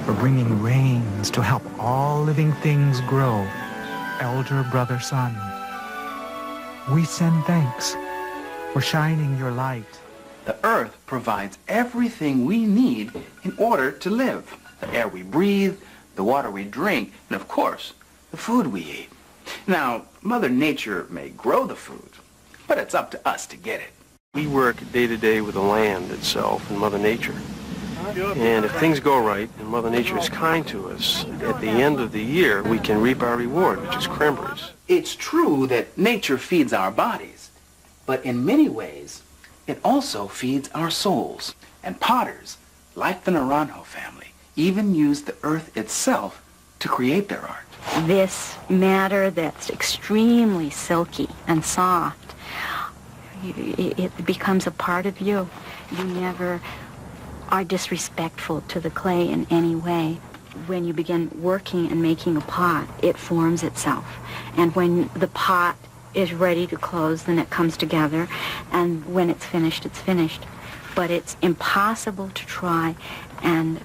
for bringing rains to help all living things grow. Elder Brother Sun, we send thanks for shining your light. The earth provides everything we need in order to live. The air we breathe, the water we drink, and of course, the food we eat. Now, Mother Nature may grow the food, but it's up to us to get it. We work day to day with the land itself and Mother Nature. And if things go right and Mother Nature is kind to us, at the end of the year, we can reap our reward, which is cranberries. It's true that nature feeds our bodies, but in many ways, it also feeds our souls. And potters, like the Naranjo family, even use the earth itself to create their art. This matter that's extremely silky and soft, it becomes a part of you. You never are disrespectful to the clay in any way. When you begin working and making a pot, it forms itself. And when the pot is ready to close, then it comes together. And when it's finished, it's finished. But it's impossible to try and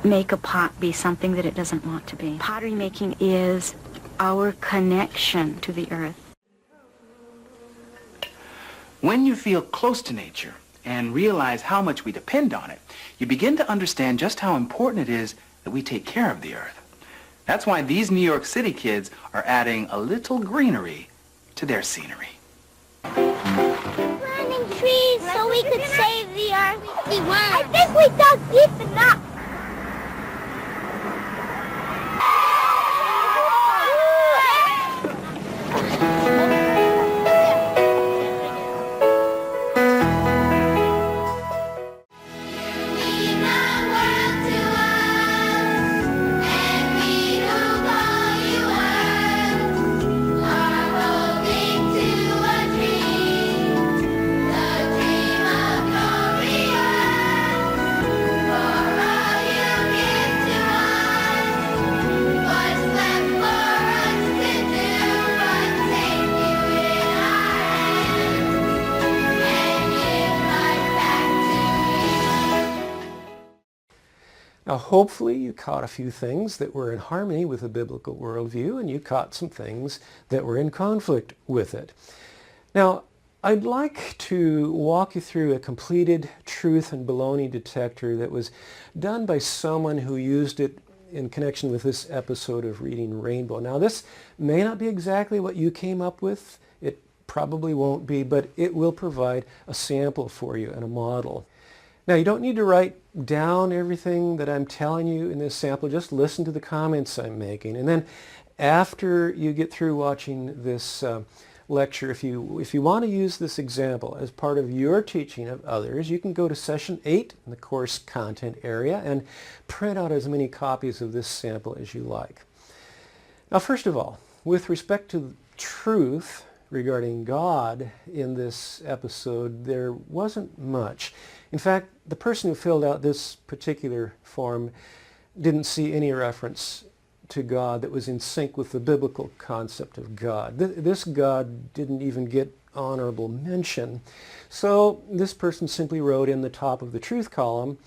make a pot be something that it doesn't want to be. Pottery making is our connection to the earth. When you feel close to nature and realize how much we depend on it, you begin to understand just how important it is that we take care of the earth. That's why these New York City kids are adding a little greenery to their scenery. Planting trees so we could save the earth. I think we dug deep enough. Now, hopefully you caught a few things that were in harmony with the biblical worldview, and you caught some things that were in conflict with it. Now, I'd like to walk you through a completed truth and baloney detector that was done by someone who used it in connection with this episode of Reading Rainbow. Now, this may not be exactly what you came up with. It probably won't be, but it will provide a sample for you and a model. Now, you don't need to write down everything that I'm telling you in this sample. Just listen to the comments I'm making. And then after you get through watching this lecture, if you want to use this example as part of your teaching of others, you can go to session 8 in the course content area and print out as many copies of this sample as you like. Now, first of all, with respect to truth regarding God in this episode, there wasn't much. In fact, the person who filled out this particular form didn't see any reference to God that was in sync with the biblical concept of God. This God didn't even get honorable mention. So this person simply wrote in the top of the truth column,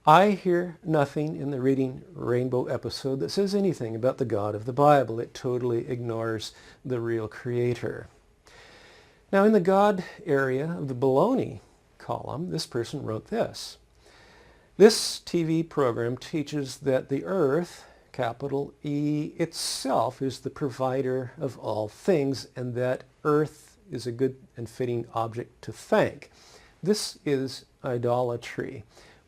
I hear nothing in the Reading Rainbow episode that says anything about the God of the Bible. It totally ignores the real creator. Now in the God area of the baloney column, this person wrote this. This TV program teaches that the earth, capital E, itself is the provider of all things, and that earth is a good and fitting object to thank. This is idolatry,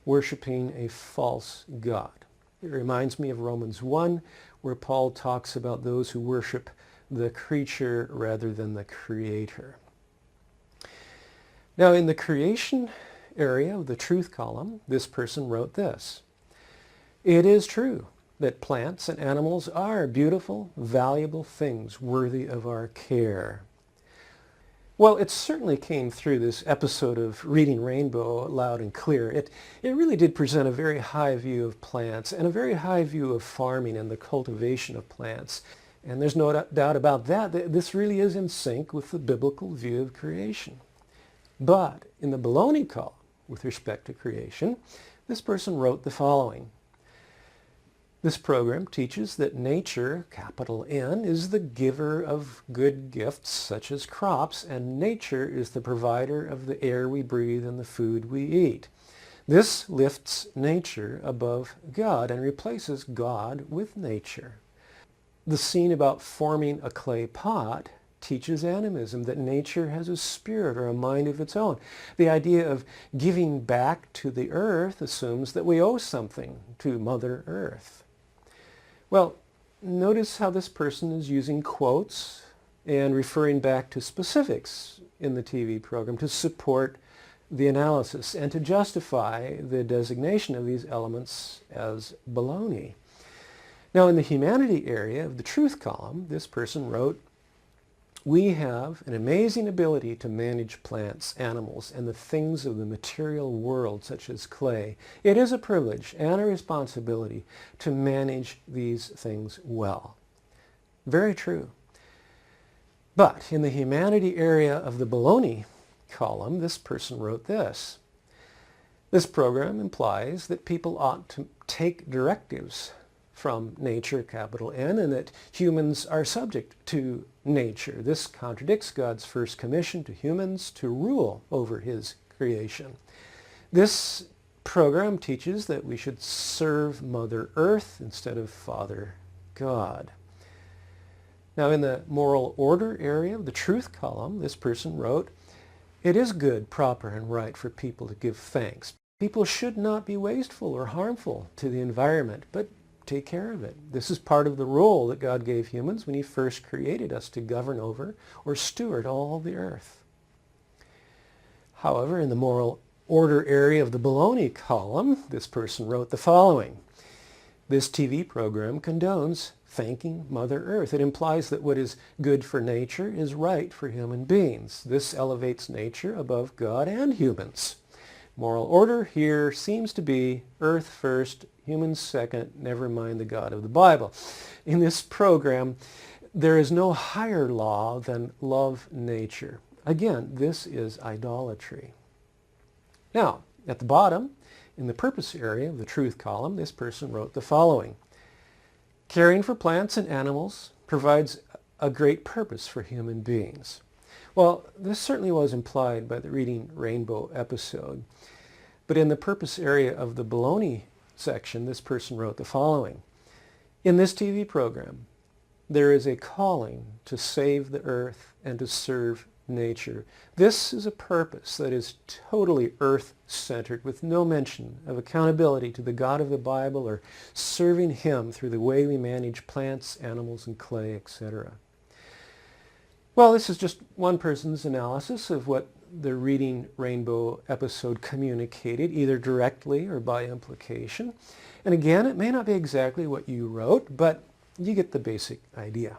worshiping a false god. It reminds me of Romans 1, where Paul talks about those who worship the creature rather than the creator. Now in the creation area of the truth column, this person wrote this. It is true that plants and animals are beautiful, valuable things worthy of our care. Well, it certainly came through this episode of Reading Rainbow loud and clear. It really did present a very high view of plants and a very high view of farming and the cultivation of plants. And there's no doubt about that. This really is in sync with the biblical view of creation. But in the baloney column, with respect to creation, this person wrote the following. This program teaches that nature, capital N, is the giver of good gifts such as crops, and nature is the provider of the air we breathe and the food we eat. This lifts nature above God and replaces God with nature. The scene about forming a clay pot teaches animism, that nature has a spirit or a mind of its own. The idea of giving back to the earth assumes that we owe something to Mother Earth. Well, notice how this person is using quotes and referring back to specifics in the TV program to support the analysis and to justify the designation of these elements as baloney. Now in the humanity area of the truth column, this person wrote, we have an amazing ability to manage plants, animals, and the things of the material world, such as clay. It is a privilege and a responsibility to manage these things well. Very true. But in the humanity area of the baloney column, this person wrote this. This program implies that people ought to take directives from nature, capital N, and that humans are subject to nature. This contradicts God's first commission to humans to rule over his creation. This program teaches that we should serve Mother Earth instead of Father God. Now in the moral order area of the truth column, this person wrote, it is good, proper, and right for people to give thanks. People should not be wasteful or harmful to the environment, but take care of it. This is part of the role that God gave humans when he first created us to govern over or steward all the earth. However, in the moral order area of the baloney column, this person wrote the following. This TV program condones thanking Mother Earth. It implies that what is good for nature is right for human beings. This elevates nature above God and humans. Moral order here seems to be earth first, humans second, never mind the God of the Bible. In this program, there is no higher law than love nature. Again, this is idolatry. Now, at the bottom, in the purpose area of the truth column, this person wrote the following. Caring for plants and animals provides a great purpose for human beings. Well, this certainly was implied by the Reading Rainbow episode. But in the purpose area of the baloney section, this person wrote the following. In this TV program, there is a calling to save the earth and to serve nature. This is a purpose that is totally earth-centered, with no mention of accountability to the God of the Bible or serving him through the way we manage plants, animals, and clay, etc. Well, this is just one person's analysis of what the Reading Rainbow episode communicated, either directly or by implication. And again, it may not be exactly what you wrote, but you get the basic idea.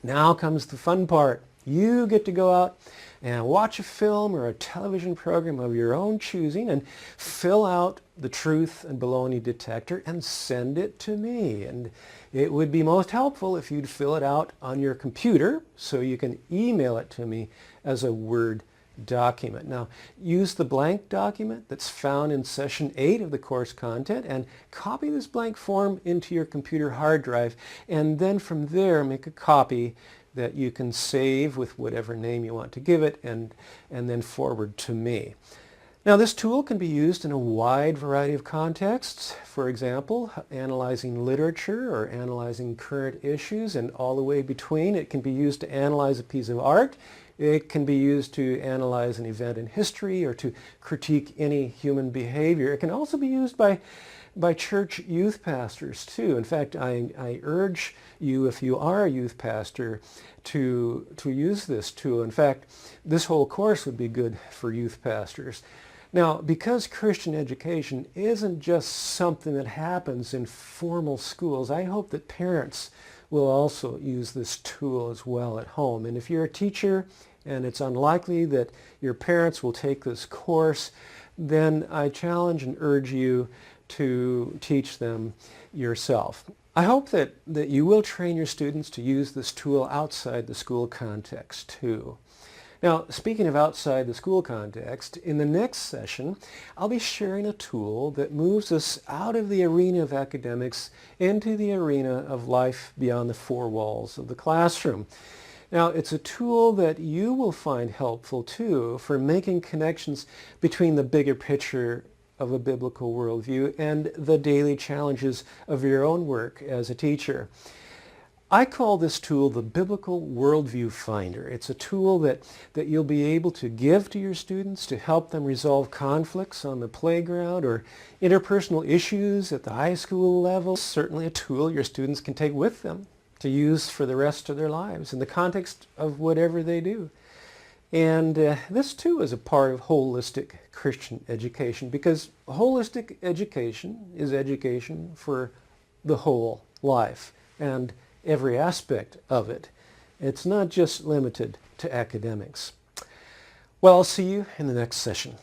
Now comes the fun part. You get to go out and watch a film or a television program of your own choosing and fill out the truth and baloney detector and send it to me. And it would be most helpful if you'd fill it out on your computer so you can email it to me as a Word document. Now, use the blank document that's found in session 8 of the course content and copy this blank form into your computer hard drive, and then from there make a copy that you can save with whatever name you want to give it and then forward to me. Now, this tool can be used in a wide variety of contexts. For example, analyzing literature or analyzing current issues, and all the way between. It can be used to analyze a piece of art. It can be used to analyze an event in history or to critique any human behavior. It can also be used by church youth pastors too. In fact, I urge you, if you are a youth pastor, to use this tool. In fact, this whole course would be good for youth pastors. Now, because Christian education isn't just something that happens in formal schools, I hope that parents will also use this tool as well at home. And if you're a teacher and it's unlikely that your parents will take this course, then I challenge and urge you to teach them yourself. I hope that you will train your students to use this tool outside the school context too. Now, speaking of outside the school context, in the next session, I'll be sharing a tool that moves us out of the arena of academics into the arena of life beyond the four walls of the classroom. Now, it's a tool that you will find helpful too for making connections between the bigger picture of a biblical worldview and the daily challenges of your own work as a teacher. I call this tool the Biblical Worldview Finder. It's a tool that you'll be able to give to your students to help them resolve conflicts on the playground or interpersonal issues at the high school level. It's certainly a tool your students can take with them to use for the rest of their lives in the context of whatever they do. And this too is a part of holistic Christian education, because holistic education is education for the whole life and every aspect of it. It's not just limited to academics. Well, I'll see you in the next session.